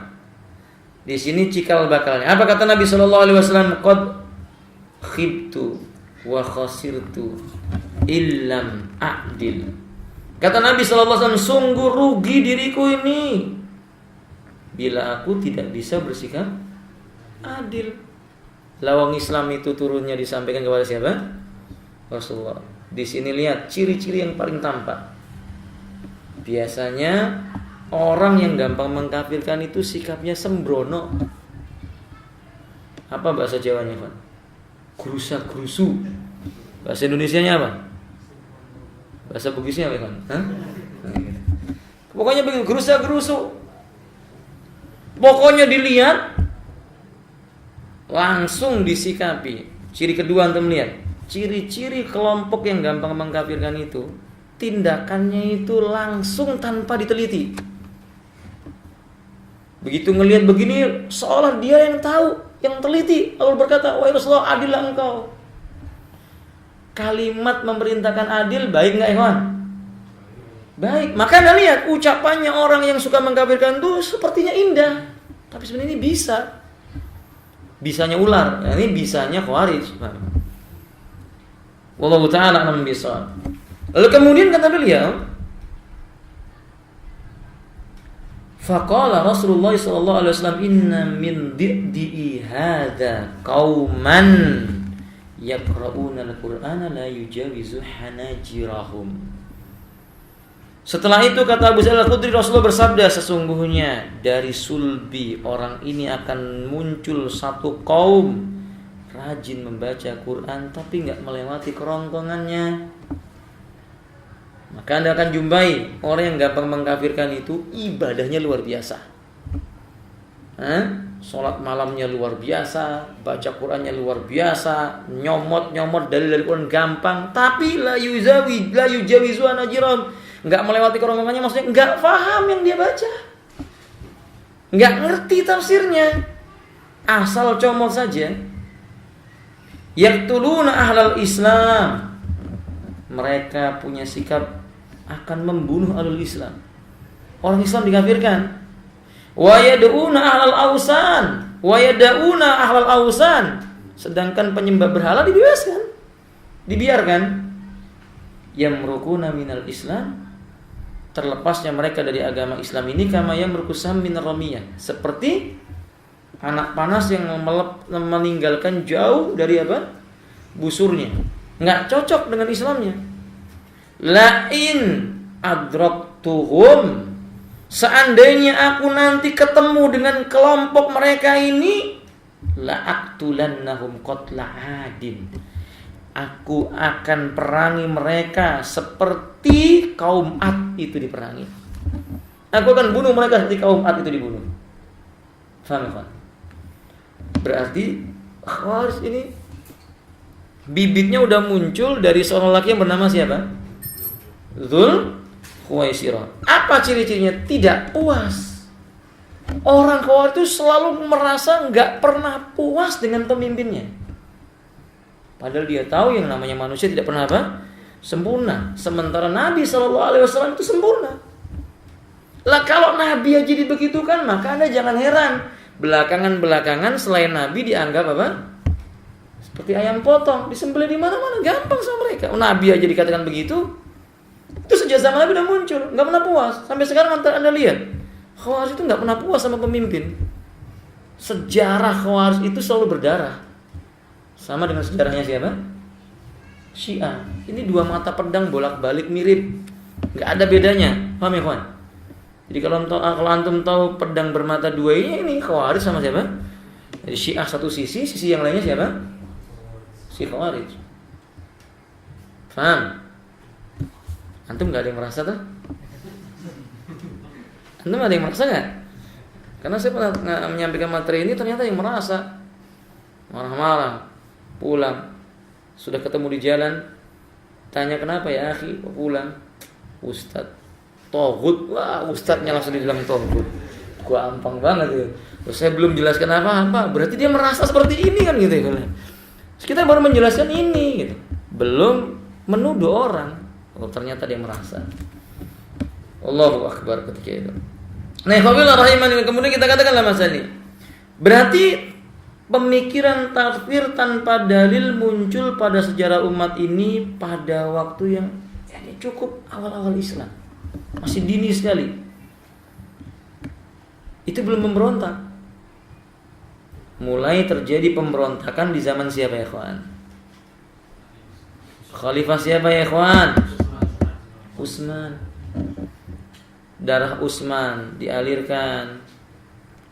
Di sini cikal bakalnya. Apa kata Nabi SAW? Qad khibtu wa khasirtu illam a'dil. Kata Nabi SAW, sungguh rugi diriku ini bila aku tidak bisa bersikap adil. Lawang Islam itu turunnya disampaikan kepada siapa? Rasulullah. Di sini lihat ciri-ciri yang paling tampak. Biasanya orang yang gampang mengkafirkan itu sikapnya sembrono. Apa bahasa Jawanya, Pak? Gerusa-gerusu. Bahasa Indonesianya apa? Bahasa Bugisnya apa, Pak? Pokoknya begitu, gerusa-gerusu. Pokoknya dilihat langsung disikapi. Ciri kedua antum lihat. Ciri-ciri kelompok yang gampang mengkafirkan itu, tindakannya itu langsung tanpa diteliti. Begitu ngelihat begini, seolah dia yang tahu, yang teliti. Allah berkata, "Wahai Rasulullah, adillah engkau." Kalimat memerintahkan adil, baik enggak, ikhwan? Baik. Maka Anda lihat ucapannya orang yang suka mengkafirkan itu sepertinya indah, tapi sebenarnya ini bisa. Bisanya ular, ini bisanya Khawarij. Wallahu ta'ala a'lam bishawab. Lalu kemudian kata beliau, faqala Rasulullah sallallahu alaihi wasallam, "Inna min di'i hadza qauman yaqra'una al-Qur'ana la yujawizu hanajirahum." Setelah itu kata Abu Sa'id Al-Khudri, Rasulullah bersabda, sesungguhnya dari sulbi orang ini akan muncul satu kaum rajin membaca Quran tapi enggak melewati kerongkongannya. Maka Anda akan jumpai orang yang gampang mengkafirkan itu ibadahnya luar biasa. Sholat malamnya luar biasa, baca Qurannya luar biasa, nyomot dari Quran gampang, tapi la yujawizu anajiram, enggak melewati kerongkongannya, maksudnya enggak paham yang dia baca, enggak ngerti tafsirnya, asal comot saja. Yaqtuluna ahlal Islam, mereka punya sikap akan membunuh ahlul Islam. Orang Islam dikafirkan. Wa yad'una ahlal awsan, wa yad'una ahlal awsan, sedangkan penyembah berhala dibiarkan. Yamrukuna minal Islam, terlepasnya mereka dari agama Islam ini, kama yamrukusam minar ramiyah, seperti anak panas yang meninggalkan jauh dari apa? Busurnya. Enggak cocok dengan Islamnya. La'in adraktuhum, seandainya aku nanti ketemu dengan kelompok mereka ini, la'aktulannahum qatla adin, aku akan perangi mereka seperti kaum Ad itu diperangi. Aku akan bunuh mereka seperti kaum Ad itu dibunuh. Faham, Pak? Berarti Khawarij ini bibitnya udah muncul dari seorang laki yang bernama siapa? Dzul Khuwaisirah. Apa ciri-cirinya? Tidak puas. Orang Khawarij itu selalu merasa nggak pernah puas dengan pemimpinnya. Padahal dia tahu yang namanya manusia tidak pernah apa? Sempurna. Sementara Nabi SAW itu sempurna. Lah kalau Nabi aja dibegitukan, maka Anda jangan heran. Belakangan selain Nabi dianggap apa? Seperti ayam potong, disembelih di mana-mana, gampang sama mereka. Nabi aja dikatakan begitu. Itu sejak zaman Nabi udah muncul, nggak pernah puas. Sampai sekarang Anda lihat, Khawarij itu nggak pernah puas sama pemimpin. Sejarah Khawarij itu selalu berdarah. Sama dengan sejarahnya siapa? Syiah. Ini dua mata pedang bolak-balik mirip, nggak ada bedanya. Paham ya kawan? Jadi kalau antum tahu pedang bermata dua ini Khawarij sama siapa? Jadi Syiah satu sisi yang lainnya siapa? Si Khawarij. Paham? Antum nggak ada yang merasa tuh? Antum ada yang merasa nggak? Karena saya pernah menyampaikan materi ini, ternyata yang merasa marah-marah, pulang, sudah ketemu di jalan, tanya kenapa ya akhi, pulang, Ustadz, togut, wah Ustadznya langsung dibilang togut, gua ampang banget ya. Terus saya belum jelaskan apa-apa, berarti dia merasa seperti ini kan gitu ya. Kita baru menjelaskan ini, gitu. Belum menuduh orang. Oh, ternyata dia merasa. Allahu Akbar ketika itu. Nah, khawabillah rahimani, kemudian kita katakanlah Mas Ali. Berarti pemikiran takfir tanpa dalil muncul pada sejarah umat ini pada waktu yang cukup awal-awal Islam. Masih dini sekali. Itu belum memberontak. Mulai terjadi pemberontakan di zaman siapa ya kawan? Khalifah siapa ya kawan? Utsman. Darah Utsman dialirkan.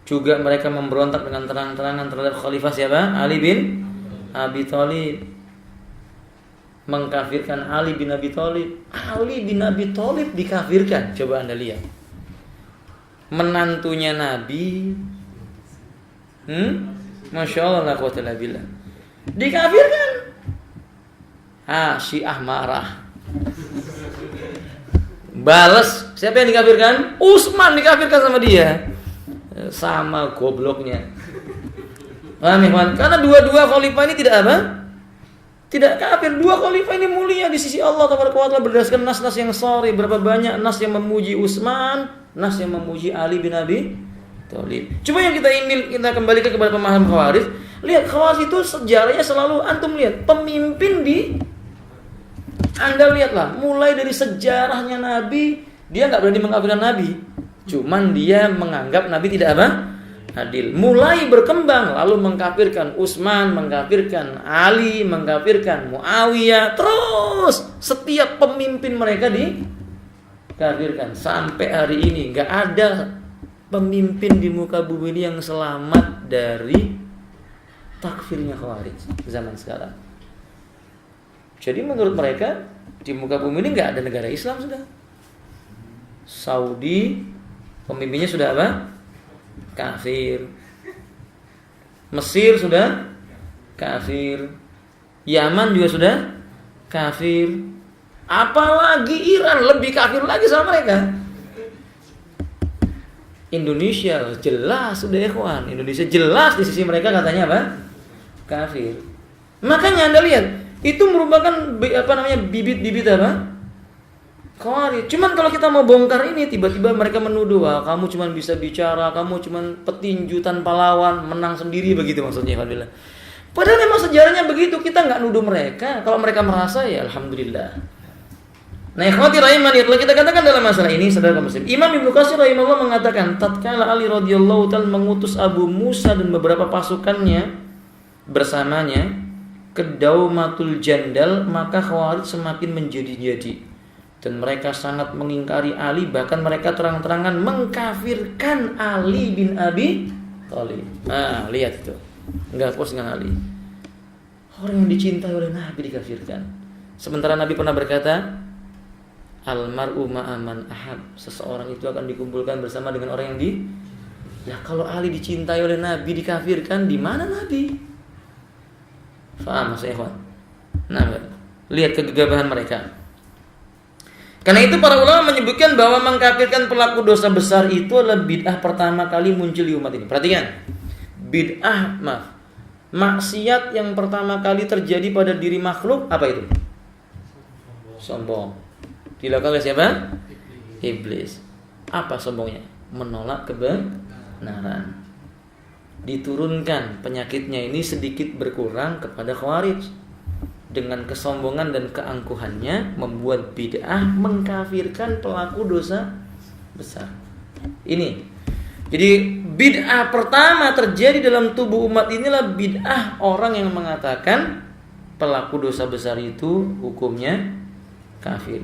Juga mereka memberontak dengan terang-terangan terhadap Khalifah siapa? Ali bin Abi Thalib. Mengkafirkan Ali bin Abi Thalib. Ali bin Abi Thalib dikafirkan. Coba Anda lihat. Menantunya Nabi. Masya Allah la quwwata illa billah. Dikafirkan. Syiah marah. Balas, siapa yang dikafirkan? Utsman dikafirkan sama dia. Sama gobloknya. Paham ya? Karena dua-dua khalifah ini tidak apa? Tidak kafir. Dua khalifah ini mulia di sisi Allah Taala berdasarkan nas-nas yang sahih. Berapa banyak nas yang memuji Utsman, nas yang memuji Ali bin Abi Thalib. Cuma yang kita kembalikan kepada pemahaman Khawarij. Lihat Khawarij itu sejarahnya selalu antum lihat pemimpin Anda lihatlah mulai dari sejarahnya Nabi, dia nggak berani mengkafirkan Nabi. Cuman dia menganggap Nabi tidak apa? Adil. Mulai berkembang lalu mengkafirkan Utsman, mengkafirkan Ali, mengkafirkan Muawiyah. Terus setiap pemimpin mereka dikafirkan sampai hari ini. Nggak ada pemimpin di muka bumi ini yang selamat dari takfirnya Khawarij zaman sekarang. Jadi menurut mereka di muka bumi ini nggak ada negara Islam sudah. Saudi pemimpinnya sudah apa? Kafir. Mesir sudah kafir. Yaman juga sudah kafir. Apalagi Iran lebih kafir lagi sama mereka. Indonesia jelas sudah ikhwan. Indonesia jelas di sisi mereka katanya apa? Kafir. Makanya Anda lihat itu merupakan bibit-bibit apa? Khawarij. Cuman kalau kita mau bongkar ini tiba-tiba mereka menuduh, kamu cuman bisa bicara, kamu cuman petinju tanpa lawan, menang sendiri begitu maksudnya alhamdulillah. Padahal memang sejarahnya begitu, kita enggak nuduh mereka. Kalau mereka merasa ya alhamdulillah. Nah, ikhwati rahimani, kalau kita katakan dalam masalah ini saudara muslim, Imam Ibnu Katsir rahimahullah mengatakan tatkala Ali radhiyallahu taala mengutus Abu Musa dan beberapa pasukannya bersamanya ke Daumatul Jandal, maka Khawarij semakin menjadi-jadi dan mereka sangat mengingkari Ali, bahkan mereka terang-terangan mengkafirkan Ali bin Abi Thalib. Nah, lihat itu. Enggak puas dengan Ali. Orang yang dicintai oleh Nabi dikafirkan. Sementara Nabi pernah berkata, Al-mar'u ma'aman ahab. Seseorang itu akan dikumpulkan bersama dengan orang yang Ya kalau Ali dicintai oleh Nabi dikafirkan, di mana Nabi? Faham maksudnya ikhwan? Nah, lihat kegegabahan mereka. Karena itu para ulama menyebutkan bahwa mengkafirkan pelaku dosa besar itu adalah bid'ah pertama kali muncul di umat ini. Perhatikan. Maksiat yang pertama kali terjadi pada diri makhluk apa itu? Sombong. Dilakukan oleh siapa? Iblis. Apa sombongnya? Menolak kebenaran. Diturunkan penyakitnya ini sedikit berkurang kepada Khawarij. Dengan kesombongan dan keangkuhannya membuat bid'ah mengkafirkan pelaku dosa besar. Ini. Jadi bid'ah pertama terjadi dalam tubuh umat inilah bid'ah orang yang mengatakan pelaku dosa besar itu hukumnya kafir.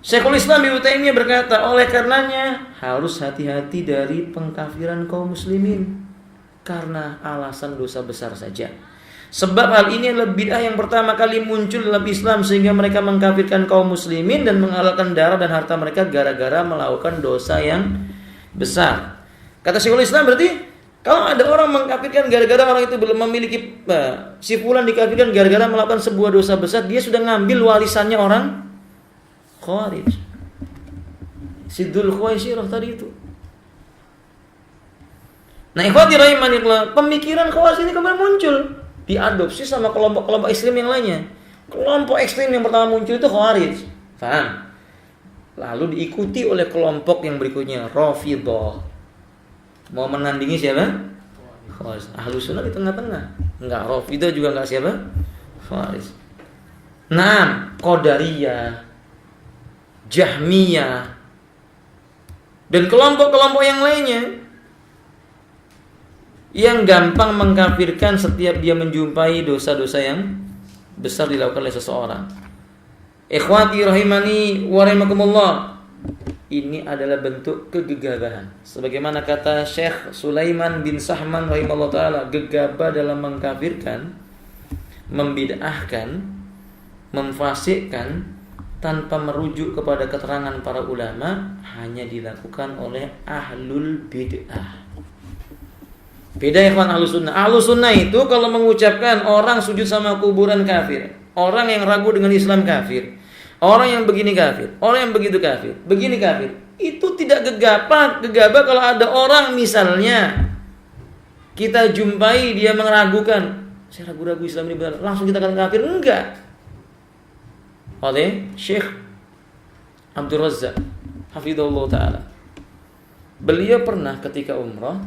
Syekhul Islam Ibnu Taimiyah berkata, oleh karenanya harus hati-hati dari pengkafiran kaum muslimin karena alasan dosa besar saja. Sebab hal ini adalah bid'ah yang pertama kali muncul dalam Islam sehingga mereka mengkafirkan kaum muslimin dan menghalalkan darah dan harta mereka gara-gara melakukan dosa yang besar. Kata Syekhul Islam berarti kalau ada orang mengkafirkan gara-gara orang itu belum memiliki si fulan dikafirkan gara-gara melakukan sebuah dosa besar, dia sudah ngambil warisannya orang Khawarij. Si Dzul Khuwaisirah tadi itu. Nah, ikhwati rahimanillah, pemikiran Khawarij ini kembali muncul, diadopsi sama kelompok-kelompok ekstrem yang lainnya. Kelompok ekstrem yang pertama muncul itu Khawarij. Paham? Lalu diikuti oleh kelompok yang berikutnya, Rafidhah. Mau menandingi siapa? Khawarij. Ahlus Sunnah di tengah-tengah. Enggak, Rafidhah juga enggak siapa? Khawarij. Nah, Qadariyah, Jahmiyah, dan kelompok-kelompok yang lainnya yang gampang mengkafirkan setiap dia menjumpai dosa-dosa yang besar dilakukan oleh seseorang. Ikhwati rahimani wa rahimakumullah, ini adalah bentuk kegegabahan. Sebagaimana kata Syekh Sulaiman bin Sahman rahimahullah ta'ala, gegabah dalam mengkafirkan, membid'ahkan, memfasikkan tanpa merujuk kepada keterangan para ulama hanya dilakukan oleh ahlul bid'ah. Beda ikhwan ahlus sunnah. Ahlus sunnah itu kalau mengucapkan orang sujud sama kuburan kafir, orang yang ragu dengan Islam kafir, orang yang begini kafir, orang yang begitu kafir, begini kafir, itu tidak gegabah kalau ada orang misalnya kita jumpai dia meragukan, saya ragu-ragu Islam ini benar, langsung kita katakan kafir. Enggak. Oleh Syekh Abdul Razzaq hafizahullah ta'ala, beliau pernah ketika umrah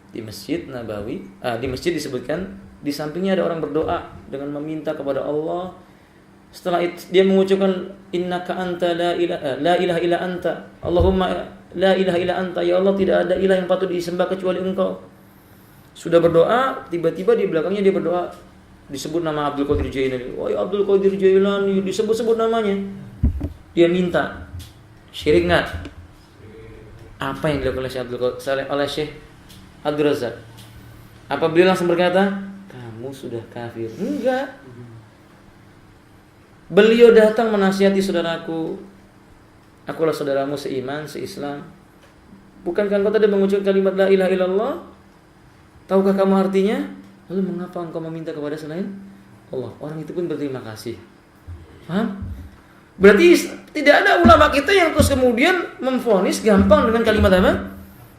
di Masjid Nabawi, di masjid disebutkan di sampingnya ada orang berdoa dengan meminta kepada Allah. Setelah itu dia mengucapkan innaka anta la ilaha illa anta, Allahumma la ilaha illa anta, ya Allah tidak ada ilah yang patut disembah kecuali Engkau. Sudah berdoa, tiba-tiba di belakangnya dia berdoa, disebut nama Abdul Qadir Jailani. Wahai Abdul Qadir Jailani, disebut-sebut namanya. Dia minta, syirik enggak? Apa yang dilakukan oleh Syekh Abdul Razzaq? Apa beliau langsung berkata, kamu sudah kafir? Enggak. Beliau datang menasihati saudaraku, akulah saudaramu seiman, seislam. Bukankah engkau tadi mengucapkan kalimat la ilaha illallah? Tahukah kamu artinya? Lalu mengapa engkau meminta kepada selain Allah? Orang itu pun berterima kasih. Paham? Berarti tidak ada ulama kita yang terus kemudian memvonis gampang dengan kalimat apa?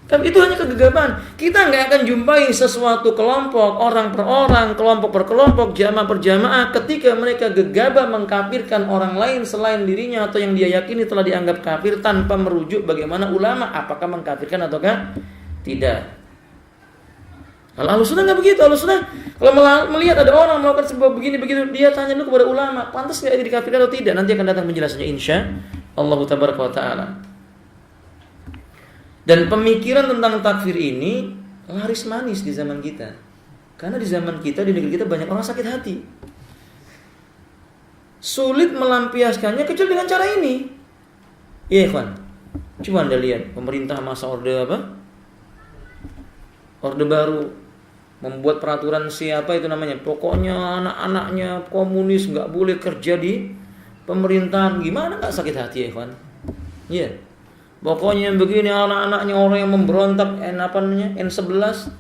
Tapi itu hanya kegegabahan. Kita nggak akan jumpai sesuatu kelompok, orang per orang, kelompok per kelompok, jamaah per jamaah, ketika mereka gegabah mengkafirkan orang lain selain dirinya atau yang dia yakini telah dianggap kafir tanpa merujuk bagaimana ulama apakah mengkafirkan ataukah tidak. Kalau Ahlus Sunnah nggak begitu. Ahlus Sunnah kalau melihat ada orang melakukan sebuah begini begitu, dia tanya dulu kepada ulama, pantas nggak ini dikafirkan atau tidak. Nanti akan datang penjelasannya insya Allah tabaraka wa taala. Dan pemikiran tentang takfir ini laris manis di zaman kita. Karena di zaman kita, di negeri kita banyak orang sakit hati. Sulit melampiaskannya kecuali dengan cara ini. Iya, ikhwan. Coba Anda lihat pemerintah masa orde apa? Orde baru membuat peraturan siapa itu namanya. Pokoknya anak-anaknya komunis enggak boleh kerja di pemerintahan. Gimana enggak sakit hati, ya, ikhwan? Iya. Pokoknya begini anak-anaknya orang yang memberontak N11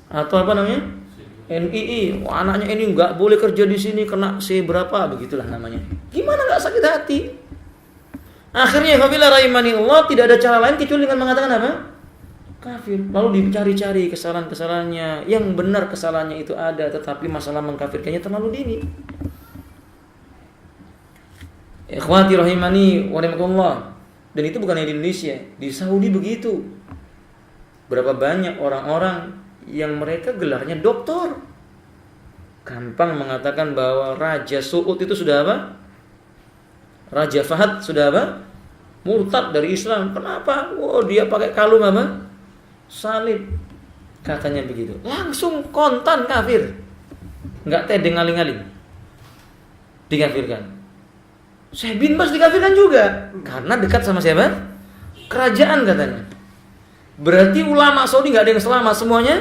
atau apa namanya? NII, wah, anaknya ini nggak boleh kerja di sini kena C berapa, begitulah namanya. Gimana nggak sakit hati? Akhirnya apabila rahimani Allah, tidak ada cara lain kecuali dengan mengatakan apa? Kafir. Lalu dicari-cari kesalahan-kesalahannya. Yang benar kesalahannya itu ada, tetapi masalah mengkafirkannya terlalu dini. Ikhwati rahimani wa rahimakumullah. Dan itu bukan hanya di Indonesia, di Saudi begitu. Berapa banyak orang-orang yang mereka gelarnya doktor. Gampang mengatakan bahwa Raja Suud itu sudah apa? Raja Fahad sudah apa? Murtad dari Islam. Kenapa? Oh, dia pakai kalung apa? Salib. Katanya begitu. Langsung kontan kafir. Enggak tedeng aling-aling. Dikafirkan. Syekh bin Baz dikafirkan juga. Karena dekat sama siapa? Kerajaan katanya. Berarti ulama Saudi nggak ada yang selamat semuanya.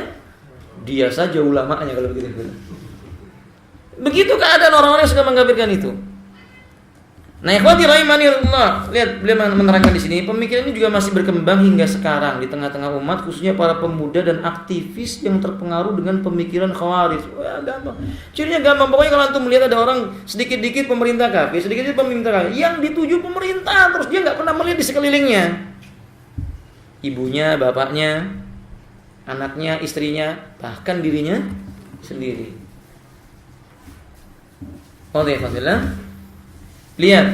Dia saja ulamanya kalau begitu. Begitu keadaan orang-orang yang suka mengkafirkan itu. Nah, ikhwati rahimanillah, lihat beliau menerangkan di sini, pemikiran ini juga masih berkembang hingga sekarang di tengah-tengah umat, khususnya para pemuda dan aktivis yang terpengaruh dengan pemikiran Khawarij. Wah, gampang. Cirinya gampang. Pokoknya kalau antum melihat ada orang sedikit-dikit pemerintah kafir, sedikit-dikit pemerintah kafir, yang dituju pemerintah, terus dia nggak pernah melihat di sekelilingnya. Ibunya, bapaknya, anaknya, istrinya, bahkan dirinya sendiri. Alhamdulillah. Lihat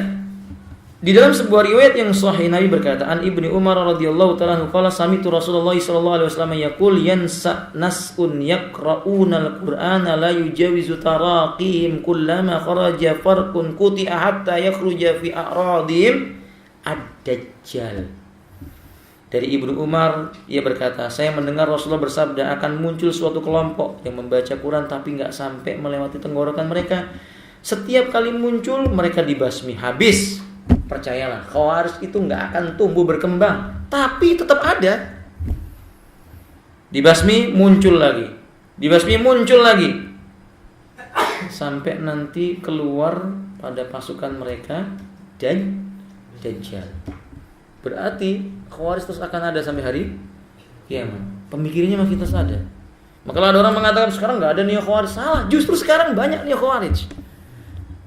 di dalam sebuah riwayat yang sahih, Nabi berkata, an Ibnu Umar radhiyallahu ta'ala anhu qala sami'tu Rasulullah sallallahu alaihi wasallam yaqul yansa nas'un yaqra'una al-Qur'ana la yujawizu taraqihim kullama kharaja farqun quti'a hatta yakhruja fi a'radihim ad-dajjal. Dari Ibnu Umar, ia berkata, saya mendengar Rasulullah bersabda, akan muncul suatu kelompok yang membaca Quran tapi enggak sampai melewati tenggorokan mereka. Setiap kali muncul mereka dibasmi, habis. Percayalah, Khawarij itu nggak akan tumbuh berkembang, tapi tetap ada. Dibasmi muncul lagi, dibasmi muncul lagi, sampai nanti keluar pada pasukan mereka dan Dajjal. Berarti Khawarij terus akan ada sampai hari kiamat. Pemikirannya makin terus ada. Maka kalau ada orang mengatakan sekarang nggak ada neo Khawarij, salah. Justru sekarang banyak neo Khawarij.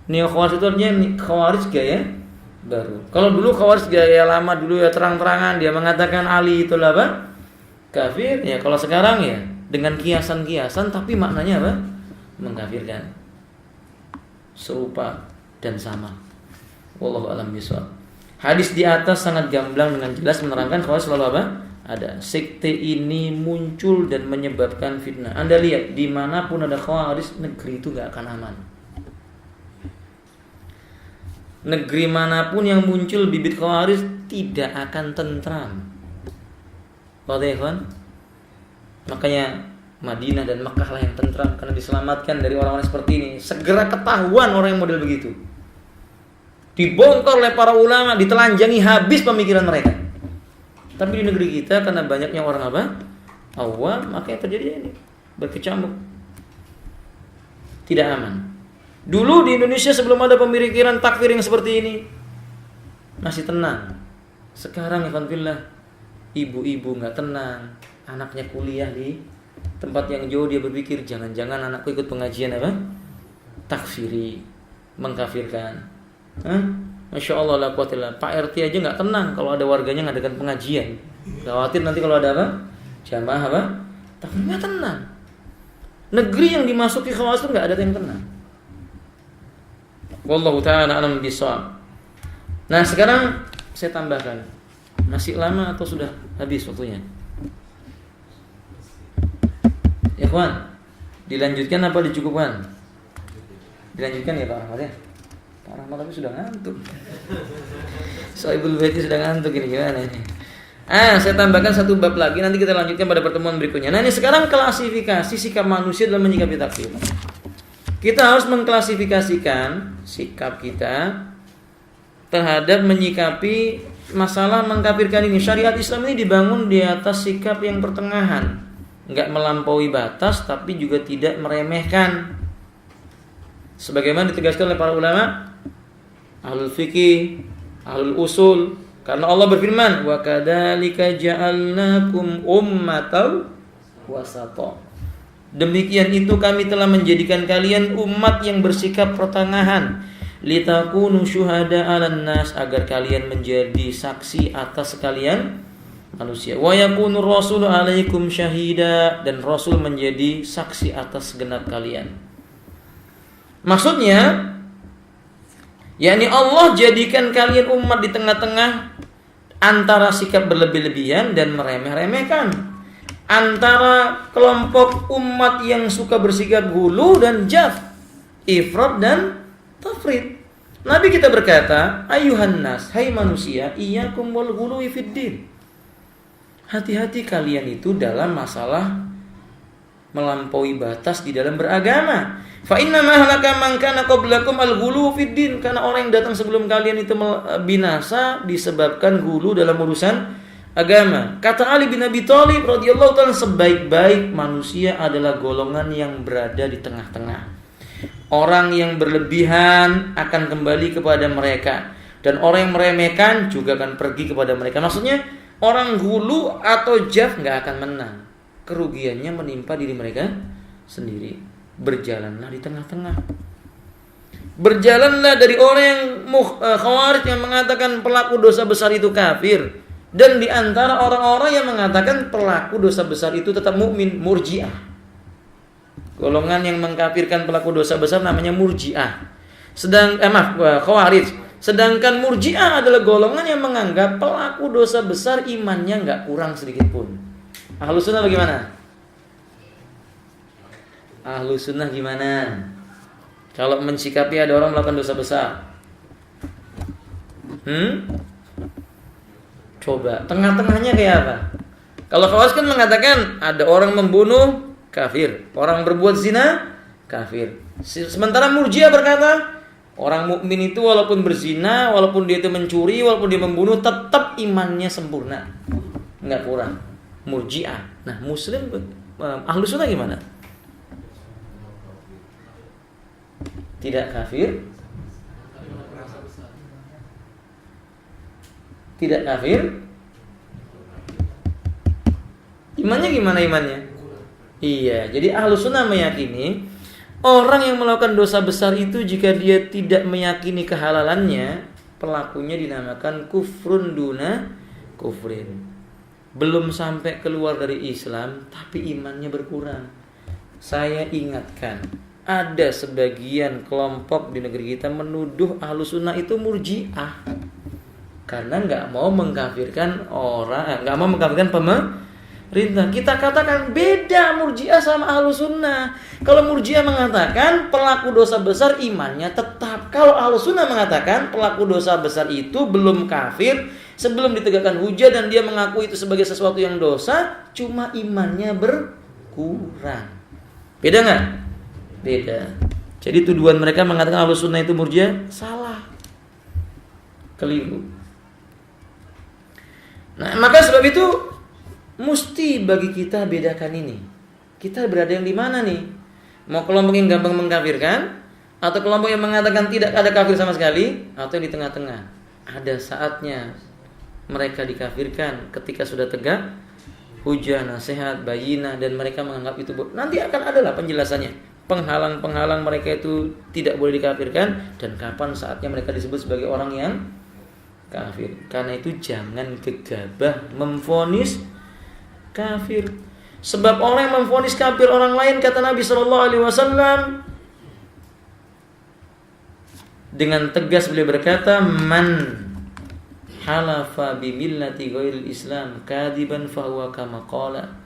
Neo Khawarij itu artinya Khawarij gaya baru. Kalau dulu Khawarij gaya lama, dulu ya terang-terangan dia mengatakan Ali itu apa? Kafir. Ya kalau sekarang ya dengan kiasan-kiasan tapi maknanya apa? Mengkafirkan. Serupa dan sama. Wallahu a'lam bishawab. Hadis di atas sangat gamblang dengan jelas menerangkan Khawarij selalu apa? Ada. Sekte ini muncul dan menyebabkan fitnah. Anda lihat dimanapun ada Khawarij, negeri itu gak akan aman. Negeri manapun yang muncul bibit Khawarij tidak akan tentram. Kan? Makanya Madinah dan Makkah lah yang tentram karena diselamatkan dari orang-orang seperti ini. Segera ketahuan orang yang model begitu. Dibongkar oleh para ulama, ditelanjangi habis pemikiran mereka. Tapi di negeri kita karena banyaknya orang apa? Awam, makanya terjadi ini berkecamuk. Tidak aman. Dulu di Indonesia sebelum ada pemikiran takfir yang seperti ini masih tenang. Sekarang alhamdulillah ibu-ibu nggak tenang, anaknya kuliah di tempat yang jauh, dia berpikir jangan-jangan anakku ikut pengajian apa? Takfiri, mengkafirkan. Masya Allah la quwwata illa billah. Pak RT aja nggak tenang kalau ada warganya ngadakan pengajian. Khawatir nanti kalau ada apa? Jamaah apa? Takfir, nggak tenang. Negeri yang dimasuki Khawarij itu nggak ada yang tenang. Wallahu ta'ala a'lam bishawab. Nah sekarang saya tambahkan, masih lama atau sudah habis waktunya? Ya kawan, dilanjutkan apa dicukupkan? Dilanjutkan ya Pak Rahmat ya. Pak Rahmat tapi sudah ngantuk. Sohibul Baiti sudah ngantuk, ini gimana ini? Saya tambahkan satu bab lagi, nanti kita lanjutkan pada pertemuan berikutnya. Nah ini sekarang klasifikasi sikap manusia dalam menyikapi takfir. Kita harus mengklasifikasikan sikap kita terhadap menyikapi masalah mengkafirkan ini. Syariat Islam ini dibangun di atas sikap yang pertengahan, enggak melampaui batas tapi juga tidak meremehkan. Sebagaimana ditegaskan oleh para ulama, ahlul fikih, ahlul usul, karena Allah berfirman, wa kadzalika ja'alnakum ummatan wasata. Demikian itu kami telah menjadikan kalian umat yang bersikap pertengahan, litakunu syuhada 'alan nas, agar kalian menjadi saksi atas sekalian manusia. Wa yakunu rasulu 'alaikum syahida, dan rasul menjadi saksi atas segenap kalian. Maksudnya, yakni Allah jadikan kalian umat di tengah-tengah antara sikap berlebih-lebihan dan meremeh-remehkan, antara kelompok umat yang suka bersikap hulu dan jaf, ifrat dan tafrid. Nabi kita berkata, ayuhan nas, hai manusia, iyyakum wal ghuluwi fid din. Hati-hati kalian itu dalam masalah melampaui batas di dalam beragama. Fa inna ma halaka man kana qablakum al-ghulu fid din, karena orang yang datang sebelum kalian itu binasa disebabkan ghulu dalam urusan agama. Kata Ali bin Abi Thalib radhiyallahu ta'ala, sebaik-baik manusia adalah golongan yang berada di tengah-tengah. Orang yang berlebihan akan kembali kepada mereka, dan orang yang meremehkan juga akan pergi kepada mereka. Maksudnya orang hulu atau jaf gak akan menang. Kerugiannya menimpa diri mereka sendiri. Berjalanlah di tengah-tengah. Berjalanlah dari orang yang khawarij yang mengatakan pelaku dosa besar itu kafir, dan di antara orang-orang yang mengatakan pelaku dosa besar itu tetap mukmin, Murji'ah. Golongan yang mengkafirkan pelaku dosa besar namanya Murji'ah. Khawarij. Sedangkan Murji'ah adalah golongan yang menganggap pelaku dosa besar imannya enggak kurang sedikit pun. Ahlus sunnah bagaimana? Ahlus sunnah gimana? Kalau mensikapi ada orang melakukan dosa besar, coba tengah-tengahnya kayak apa? Kalau Khawarij kan mengatakan ada orang membunuh kafir, orang berbuat zina kafir. Sementara Murji'ah berkata orang mukmin itu walaupun berzina, walaupun dia itu mencuri, walaupun dia membunuh, tetap imannya sempurna, nggak kurang. Murji'ah. Nah, Muslim Ahlus sunnah gimana? Tidak kafir, tidak kafir. Imannya gimana imannya? Iya, jadi Ahlus sunnah meyakini orang yang melakukan dosa besar itu jika dia tidak meyakini kehalalannya, pelakunya dinamakan kufrun duna kufrin. Belum sampai keluar dari Islam, tapi imannya berkurang. Saya ingatkan, ada sebagian kelompok di negeri kita menuduh Ahlus sunnah itu Murji'ah karena nggak mau mengkafirkan orang, nggak mau mengkafirkan pemerintah. Kita katakan beda Murji'ah sama Ahlus sunnah. Kalau Murji'ah mengatakan pelaku dosa besar imannya tetap. Kalau Ahlus sunnah mengatakan pelaku dosa besar itu belum kafir sebelum ditegakkan hujah, dan dia mengaku itu sebagai sesuatu yang dosa, cuma imannya berkurang. Beda nggak? Beda. Jadi tuduhan mereka mengatakan Ahlus sunnah itu Murji'ah salah, keliru. Nah, maka sebab itu mesti bagi kita bedakan ini. Kita berada yang di mana nih? Mau kelompok yang gampang mengkafirkan, atau kelompok yang mengatakan tidak ada kafir sama sekali, atau yang di tengah-tengah? Ada saatnya mereka dikafirkan ketika sudah tegak hujah, nasihat, bayinah, dan mereka menganggap itu nanti akan adalah penjelasannya. Penghalang-penghalang mereka itu tidak boleh dikafirkan, dan kapan saatnya mereka disebut sebagai orang yang kafir. Karena itu jangan gegabah memvonis kafir. Sebab orang yang memvonis kafir orang lain, kata Nabi SAW, dengan tegas beliau berkata, man halafa bimillati ghairil Islam kadiban fahuwa kama qala.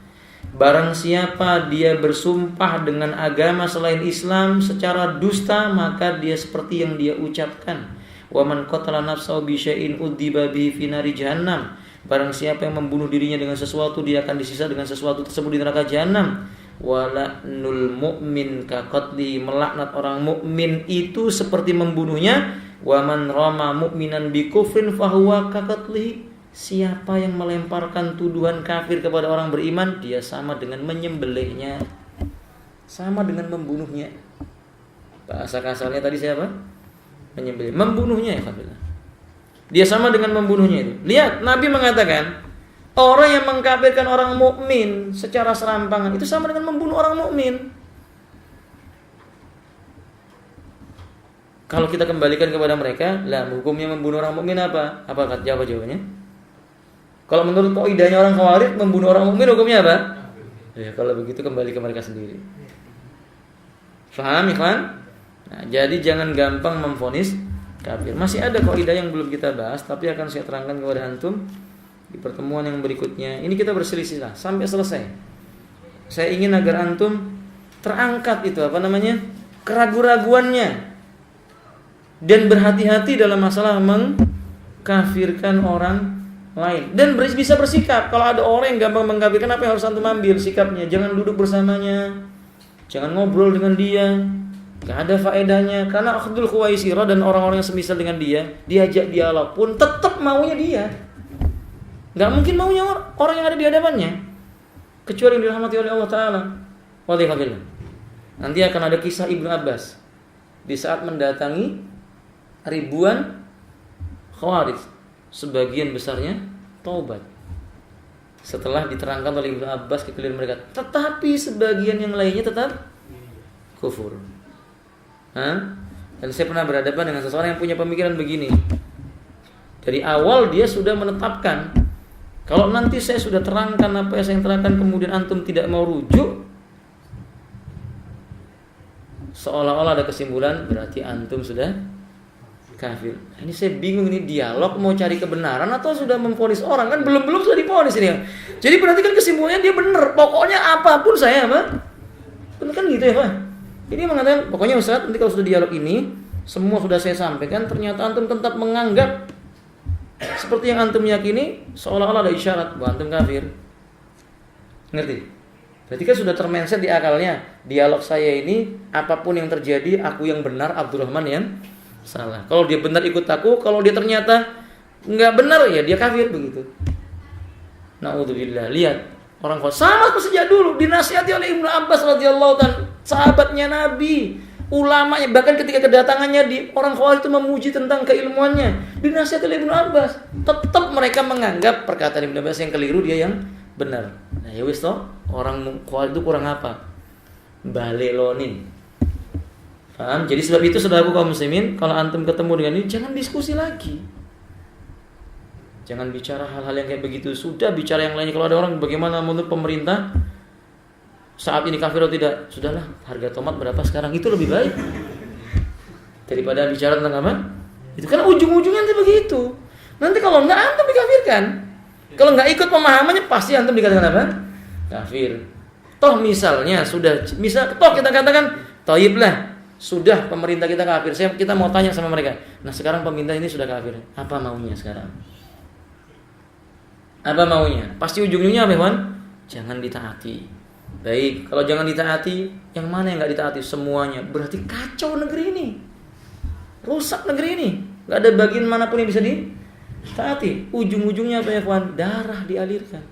Barang siapa dia bersumpah dengan agama selain Islam secara dusta, maka dia seperti yang dia ucapkan. Wa man qatala nafsahu bi syai'in udziba bihi fi nari jahannam. Barang siapa yang membunuh dirinya dengan sesuatu, dia akan disiksa dengan sesuatu tersebut di neraka jahanam. Wala'nul mu'min ka qatli, melaknat orang mukmin itu seperti membunuhnya. Wa man rama mu'minan bi kufrin fahuwa ka qatlihi. Siapa yang melemparkan tuduhan kafir kepada orang beriman, dia sama dengan menyembelihnya, sama dengan membunuhnya. Bahasa kasarnya tadi siapa? Menyembelih, membunuhnya ya, dia sama dengan membunuhnya itu. Lihat, Nabi mengatakan Orang yang mengkafirkan orang mukmin secara serampangan itu sama dengan membunuh orang mukmin. Kalau kita kembalikan kepada mereka, lah hukumnya membunuh orang mukmin apa? Apa jawabannya? Kalau menurut kaidahnya orang Khawarij, membunuh orang mukmin hukumnya apa? Ya, kalau begitu kembali ke mereka sendiri. Faham, ikhwan? Nah, jadi jangan gampang memvonis kafir. Masih ada kaidah yang belum kita bahas, tapi akan saya terangkan kepada antum di pertemuan yang berikutnya. Ini kita berselisih lah sampai selesai. Saya ingin agar antum terangkat itu keraguan-raguannya. Dan berhati-hati dalam masalah mengkafirkan orang lain. Dan bisa bersikap. Kalau ada orang yang gampang mengkafirkan, apa yang harus antum ambil sikapnya? Jangan duduk bersamanya, jangan ngobrol dengan dia, gak ada faedahnya. Karena Akhdul Khuwaisirah dan orang-orang yang semisal dengan dia, diajak dialog pun tetap maunya dia. Gak mungkin maunya orang yang ada di hadapannya, kecuali yang dirahmati oleh Allah Ta'ala. Walhamdulillah. Nanti akan ada kisah Ibnu Abbas di saat mendatangi ribuan Khawarij, sebagian besarnya taubat setelah diterangkan oleh Ibnu Abbas kekeliruan mereka, tetapi sebagian yang lainnya tetap kufur. Dan saya pernah berhadapan dengan seseorang yang punya pemikiran begini. Dari awal dia sudah menetapkan, kalau nanti saya sudah terangkan apa yang saya terangkan kemudian antum tidak mau rujuk, seolah-olah ada kesimpulan berarti antum sudah kafir. Ini saya bingung, ini dialog mau cari kebenaran atau sudah memvonis orang? Kan belum sudah divonis ini. Jadi berarti kan kesimpulannya dia benar. Pokoknya apapun saya benar kan gitu ya Pak. Ini mengatakan pokoknya Ustaz, nanti kalau sudah dialog ini semua sudah saya sampaikan, ternyata antum tetap menganggap seperti yang antum yakini, seolah-olah ada isyarat bahwa antum kafir. Ngerti? Berarti kan sudah termindset di akalnya, dialog saya ini apapun yang terjadi, aku yang benar, Abdurrahman yang salah. Kalau dia benar ikut aku, kalau dia ternyata nggak benar ya dia kafir begitu. Na'udzubillah. Lihat orang Khawarij sama sejak dulu dinasihati oleh Ibnu Abbas radhiyallahu taala, sahabatnya Nabi, ulamanya, bahkan ketika kedatangannya di orang Khawarij itu memuji tentang keilmuannya, dinasihati oleh Ibnu Abbas. Tetap mereka menganggap perkataan Ibnu Abbas yang keliru, dia yang benar. Nah, ya wis toh, orang Khawarij itu kurang apa? Balelonin. Paham? Jadi sebab itu saudaraku kaum muslimin, kalau antum ketemu dengan ini jangan diskusi lagi. Jangan bicara hal-hal yang kayak begitu. Sudah bicara yang lainnya. Kalau ada orang bagaimana menurut pemerintah saat ini kafir atau tidak, sudahlah, harga tomat berapa sekarang, itu lebih baik daripada bicara tentang apa? Itu kan ujung-ujungnya nanti begitu. Nanti kalau enggak antum dikafirkan. Kalau enggak ikut pemahamannya pasti antum dikatakan apa? Kafir. Toh misalnya toh kita katakan thayyib lah, sudah pemerintah kita kafir. Kita mau tanya sama mereka. Nah sekarang pemerintah ini sudah kafir. Apa maunya sekarang? Apa maunya? Pasti ujung-ujungnya apa, Wan? Jangan ditaati. Baik, kalau jangan ditaati, yang mana yang nggak ditaati? Semuanya. Berarti kacau negeri ini. Rusak negeri ini. Nggak ada bagian manapun yang bisa ditaati. Ujung-ujungnya apa ya, Wan? Darah dialirkan.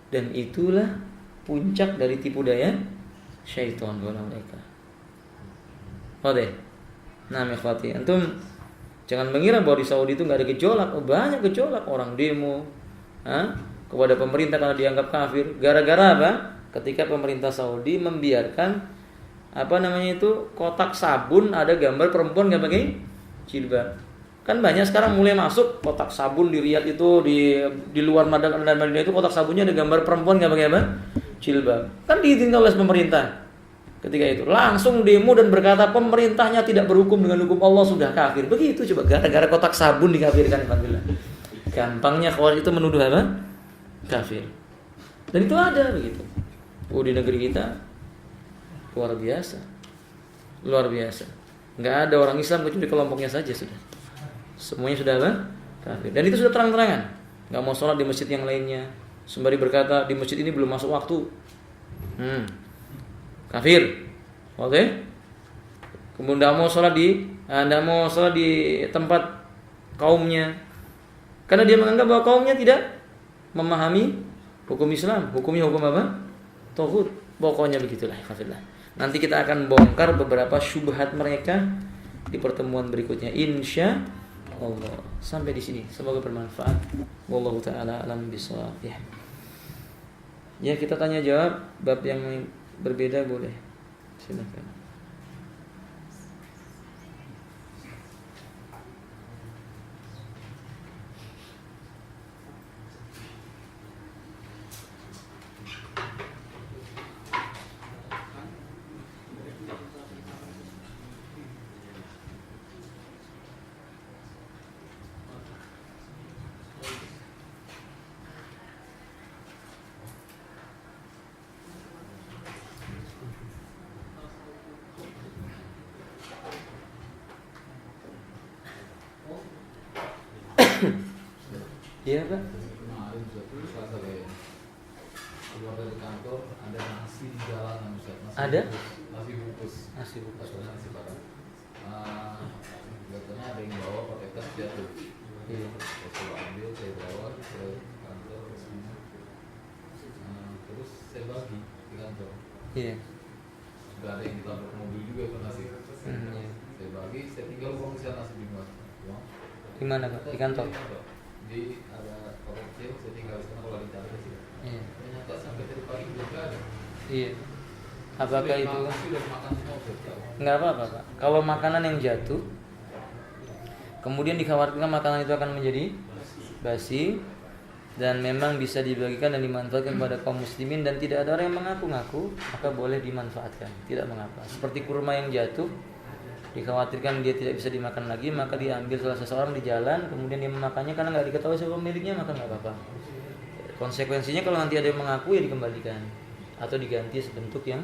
Dan itulah puncak dari tipu daya syaitan golongan mereka. Oke. Nah, ikhwati, antum jangan mengira bahwa di Saudi itu enggak ada gejolak. Oh, banyak gejolak, orang demo kepada pemerintah karena dianggap kafir. Gara-gara apa? Ketika pemerintah Saudi membiarkan kotak sabun ada gambar perempuan enggak pakai jilbab. Kan banyak sekarang mulai masuk kotak sabun di Riyadh itu, di luar Madinah dan Madinah itu kotak sabunnya ada gambar perempuan enggak pakai apa? Jilbab. Kan diizinkan oleh pemerintah. Ketika itu langsung demo dan berkata pemerintahnya tidak berhukum dengan hukum Allah, sudah kafir. Begitu coba, gara-gara kotak sabun dikafirkan. Alhamdulillah. Gampangnya Khawarij itu menuduh apa? Kafir. Dan itu ada begitu. Di negeri kita luar biasa. Luar biasa. Enggak ada orang Islam kecuali kelompoknya saja sudah. Semuanya sudah apa? Kafir. Dan itu sudah terang-terangan. Enggak mau sholat di masjid yang lainnya, sembari berkata di masjid ini belum masuk waktu. Kafir. Oke? Kemudian tidak mau sholat di tempat kaumnya, karena dia menganggap bahwa kaumnya tidak memahami hukum Islam. Hukumnya hukum apa? Tauhid. Pokoknya begitulah. Nanti kita akan bongkar beberapa syubhat mereka di pertemuan berikutnya, insya Allah. Sampai di sini. Semoga bermanfaat. Wallahu taala alam bishawab. Ya, kita tanya jawab bab yang berbeda boleh. Silakan. Iya Pak. Kemarin Ustaz saya keluar dari kantor ada nasi di jalanan Ustaz. Ada? Nasi bungkus. Nasi bungkus. Nasi bakar. Katanya ada yang bawa pakai tas jatuh. Iya. Saya ambil, saya bawa ke kantor ke sini. Terus saya bagi di kantor. Iya. Sudah ada yang ditabrak mobil juga itu nasi. Iya. Saya bagi, saya tinggal uang saya nasi di rumah. Di mana Pak? Di kantor. Di ada kotak kecil, saya tinggal di sana kalau dicari di sini. Iya. Ternyata sampai tadi pagi belum ada. Iya. Apakah itu? Sudah makan semua Ustaz. Enggak apa-apa Pak. Kalau makanan yang jatuh, kemudian dikhawatirkan makanan itu akan menjadi basi dan memang bisa dibagikan dan dimanfaatkan kepada kaum muslimin dan tidak ada orang yang mengaku-ngaku, maka boleh dimanfaatkan, tidak mengapa. Seperti kurma yang jatuh, dikhawatirkan dia tidak bisa dimakan lagi, maka diambil salah seseorang di jalan, kemudian dia memakannya karena nggak diketahui siapa pemiliknya, maka nggak apa-apa. Konsekuensinya kalau nanti ada yang mengaku ya dikembalikan atau diganti sebentuk yang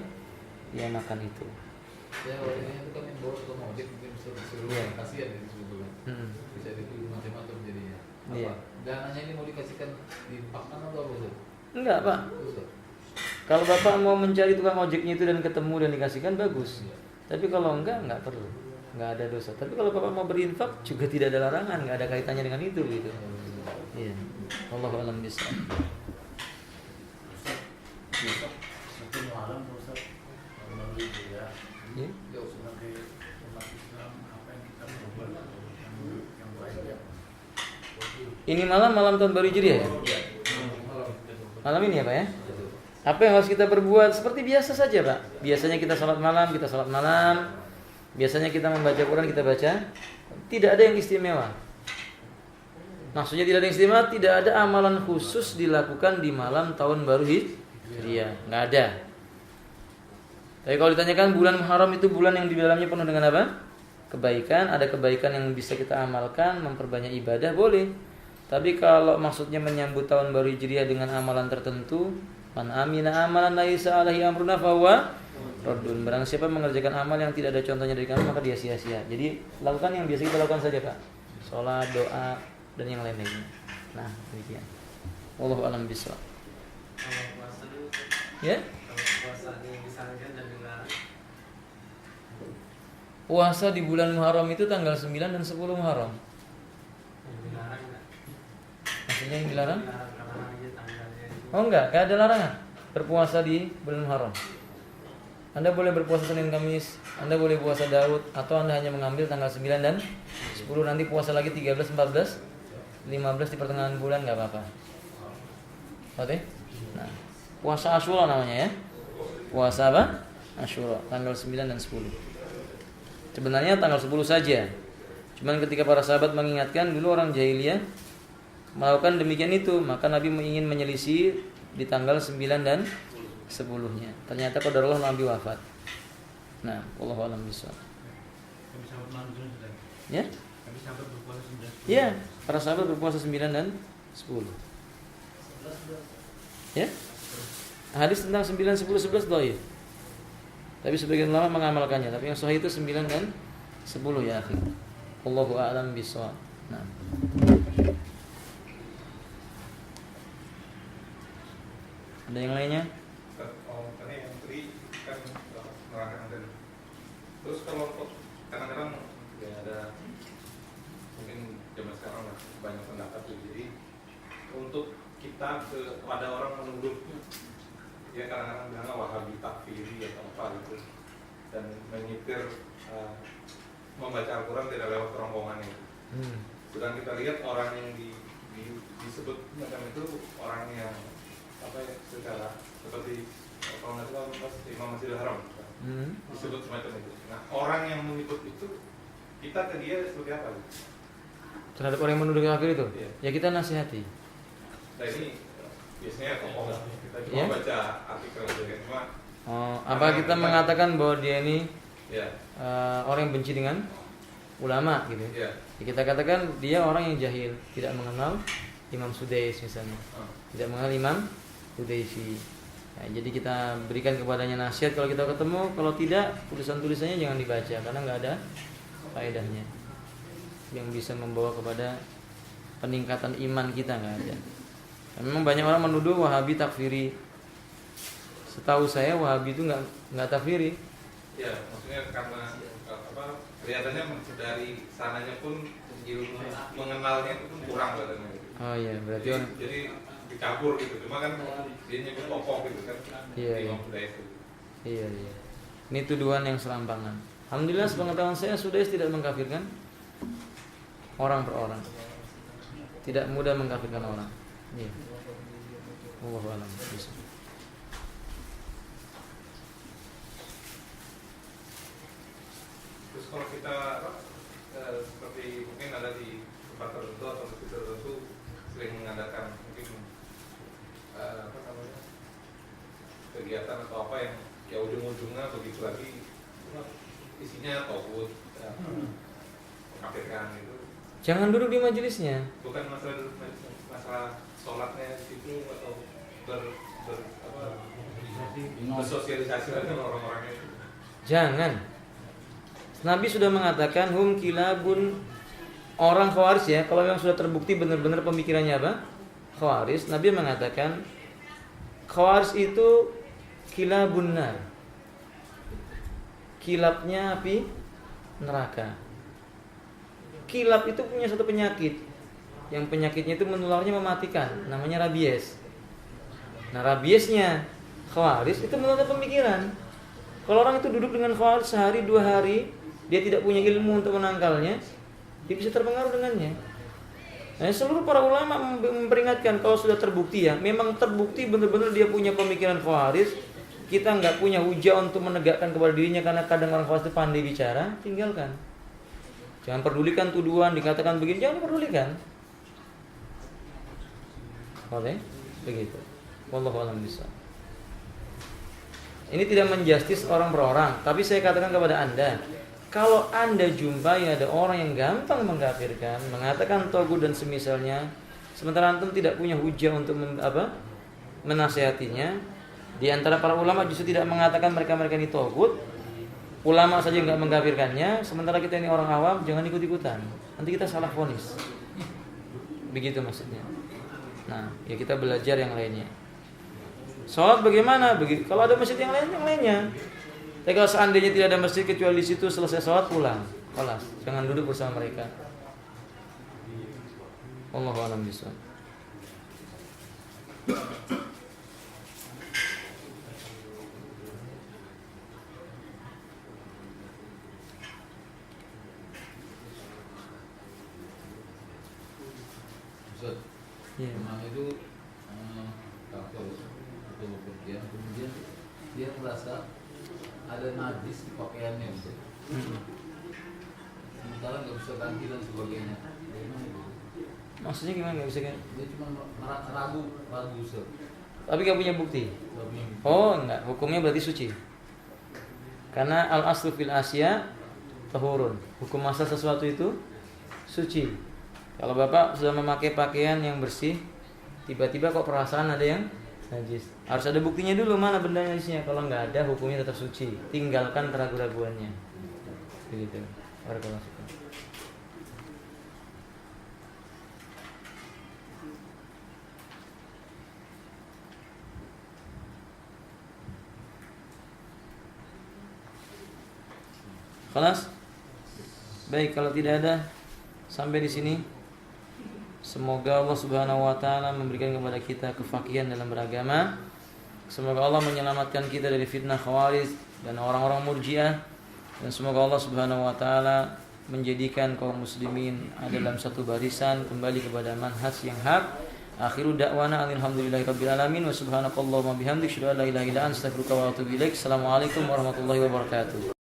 dia makan itu. Ya orangnya itu kan yang bawa tukang ojek mungkin disuruh kasihan ya disuruh kan. Bisa dituduh macam-macam jadinya. Iya. Dananya ini mau dikasihkan dipakan atau apa Ustaz? Enggak Pak. Ustaz. Kalau Bapak mau mencari tukang ojeknya itu dan ketemu dan dikasihkan bagus. Tapi kalau enggak perlu, enggak ada dosa. Tapi kalau Bapak mau berinfak juga tidak ada larangan, enggak ada kaitannya dengan itu gitu. Iya. Wallahu a'lam bishawab. Besok satu malam Ustaz melalui dia Ya. sebagai umat Islam apa yang kita berbuat yang baik ya. Ini malam tahun baru Hijriah ya? Malam ini ya Pak ya? Apa yang harus kita perbuat? Seperti biasa saja Pak. Biasanya kita salat malam. Biasanya kita membaca Quran, kita baca. Tidak ada yang istimewa. Maksudnya tidak ada yang istimewa, tidak ada amalan khusus dilakukan di malam tahun baru Hijriah. Nggak ada. Tapi kalau ditanyakan bulan Muharram itu bulan yang di dalamnya penuh dengan apa? Kebaikan. Ada kebaikan yang bisa kita amalkan, memperbanyak ibadah, boleh. Tapi kalau maksudnya menyambut tahun baru Hijriah dengan amalan tertentu, man amina amalan laisa alaihi amruna fahuwa raddun. Barang siapa mengerjakan amal yang tidak ada contohnya dari kami, maka dia sia-sia. Jadi lakukan yang biasa kita lakukan saja Pak. Salat, doa dan yang lainnya. Nah, demikian. Wallahu a'lam bishawab. Kalau puasa itu, Ya? kalau puasa disarankan dan dilarang. Puasa di bulan Muharram itu tanggal 9 dan 10 Muharram. Yang dilarang enggak? Maksudnya yang dilarang? Dilarang karena hanya tanggalnya itu. Oh enggak ada larangan berpuasa di bulan Muharram. Anda boleh berpuasa Senin Kamis, Anda boleh puasa Daud, atau Anda hanya mengambil tanggal 9 dan 10, nanti puasa lagi 13, 14, 15 di pertengahan bulan enggak apa-apa. Oke? Nah, puasa Asyura namanya ya. Puasa apa? Asyura, tanggal 9 dan 10. Sebenarnya tanggal 10 saja. Cuman ketika para sahabat mengingatkan, dulu orang jahiliyah melakukan demikian itu, maka Nabi ingin menyelisih di tanggal 9 dan 10-nya. Ternyata qadarullah Nabi wafat. Nah, wallahu a'lam bishawab. Kami sahabat langsung sudah. Ya? Kami sahabat berpuasa 9. Ya, para sahabat berpuasa 9 dan 10. Ya? Hadis tentang 9, 10, 11 dhaif. Tapi sebagian ulama mengamalkannya, tapi yang sahih itu 9 dan 10 ya, akhi. Wallahu a'lam bishawab. Nah. Ada yang lainnya? Tadi yang tadi kan nerangkan tadi. Terus kalau kadang-kadang ya ada mungkin zaman sekarang lah banyak pendapat tuh, jadi untuk kita kepada orang menuduh ya kadang-kadang bilangnya Wahabi takfiri atau apa gitu, dan menyitir membaca Al-Quran tidak lewat rombongan itu. Sedang kita lihat orang yang disebut macam itu orang yang apa ya, secara seperti kalau nggak salah pas Imam Masjidil Haram disebut semacam itu. Nah orang yang menyebut itu kita ke dia seperti apa? Terhadap orang yang menuduh kafir itu, Iya. ya kita nasihati. Nah ini biasanya tokoh kita cuma Ya. baca artikel aja kan, cuma Apa kita mengatakan bahwa dia ini ya orang yang benci dengan ulama gitu? ya Ya, kita katakan dia orang yang jahil, tidak mengenal Imam Sudais misalnya, tidak mengenal Imam Hudaisi. Nah, jadi kita berikan kepadanya nasihat kalau kita ketemu, kalau tidak tulisan-tulisannya jangan dibaca karena nggak ada faedahnya yang bisa membawa kepada peningkatan iman kita, nggak ada. Dan memang banyak orang menuduh Wahabi takfiri. Setahu saya Wahabi itu nggak takfiri. ya maksudnya karena apa kelihatannya dari sananya pun ilmu mengenalnya itu pun kurang katanya gitu. Oh iya, berarti orang Jadi dicabur gitu, cuma kan dia nyebut tokoh gitu kan. Iya, di iya. Imam Sudais itu. iya. Ini tuduhan yang serampangan. Alhamdulillah sepengetahuan saya Sudais tidak mengkafirkan orang per orang. Tidak mudah mengkafirkan orang. Iya. Wallahu a'lam. Terus kalau kita apa, seperti mungkin ada di tempat tertentu atau masjid tertentu sering mengadakan mungkin apa namanya kegiatan atau apa yang ya ujung-ujungnya begitu lagi isinya tauhid, mengkafirkan gitu. Jangan duduk di majelisnya. Bukan masalah sholatnya di situ atau bersosialisasi dengan orang-orangnya itu. Jangan. Nabi sudah mengatakan hum kilabun, orang khawarij ya. Kalau yang sudah terbukti benar-benar pemikirannya apa? Khawarij. Nabi mengatakan khawarij itu kilabun nar. Kilabnya api neraka. Kilab itu punya satu penyakit. Yang penyakitnya itu menularnya mematikan, namanya rabies. Nah, rabiesnya khawarij itu menular pemikiran. Kalau orang itu duduk dengan khawarij sehari 2 hari, dia tidak punya ilmu untuk menangkalnya, dia bisa terpengaruh dengannya. Nah, seluruh para ulama memperingatkan kalau sudah terbukti ya, memang terbukti benar-benar dia punya pemikiran khawarij, kita nggak punya hujah untuk menegakkan kepada dirinya karena kadang orang khawarij itu pandai bicara, tinggalkan. Jangan pedulikan tuduhan dikatakan begini, jangan pedulikan. Oke, begitu. Wallahu a'lam bishawab. Ini tidak menjustis orang per orang, tapi saya katakan kepada Anda, kalau Anda jumpai ada orang yang gampang mengkafirkan, mengatakan togut dan semisalnya, sementara antum tidak punya hujah untuk menasihatinya, di antara para ulama justru tidak mengatakan mereka-mereka ini togut, ulama saja nggak mengkafirkannya, sementara kita ini orang awam, jangan ikut-ikutan, nanti kita salah vonis. Begitu maksudnya. Nah, ya kita belajar yang lainnya. Sholat bagaimana? Kalau ada masjid yang lainnya. Tapi kalau seandainya tidak ada masjid kecuali di situ, selesai sholat pulang. Kelas, jangan duduk bersama mereka. Allahu a'lam bishawab. Ustaz, Iya. imam itu kafir atau bepergian, kemudian dia merasa ada najis di pakaiannya, Ustaz. Sementara nggak bisa ganti dan sebagainya. Bagaimana itu? Maksudnya gimana nggak bisa kan? Dia cuma ragu Ustaz. Tapi nggak punya bukti. Nggak punya bukti. Oh enggak, hukumnya berarti suci. Karena al aslu fil asya tahurun. Hukum asal sesuatu itu suci. Kalau Bapak sudah memakai pakaian yang bersih, tiba-tiba kok perasaan ada yang najis, harus ada buktinya dulu mana benda najisnya. Kalau nggak ada, hukumnya tetap suci. Tinggalkan keraguan-raguannya. Begitu. Barakallahu fikum. Kelas? Baik, kalau tidak ada sampai di sini. Semoga Allah Subhanahu wa taala memberikan kepada kita kefakihan dalam beragama. Semoga Allah menyelamatkan kita dari fitnah Khawarij dan orang-orang Murji'ah. Dan semoga Allah Subhanahu wa taala menjadikan kaum muslimin dalam satu barisan kembali kepada manhaj yang hak. Akhiru da'wana alhamdulillahirabbil alamin wa subhanakallahumma bihamdika asyhadu an la ilaha illa anta astaghfiruka wa atubu ilaik. Assalamualaikum warahmatullahi wabarakatuh.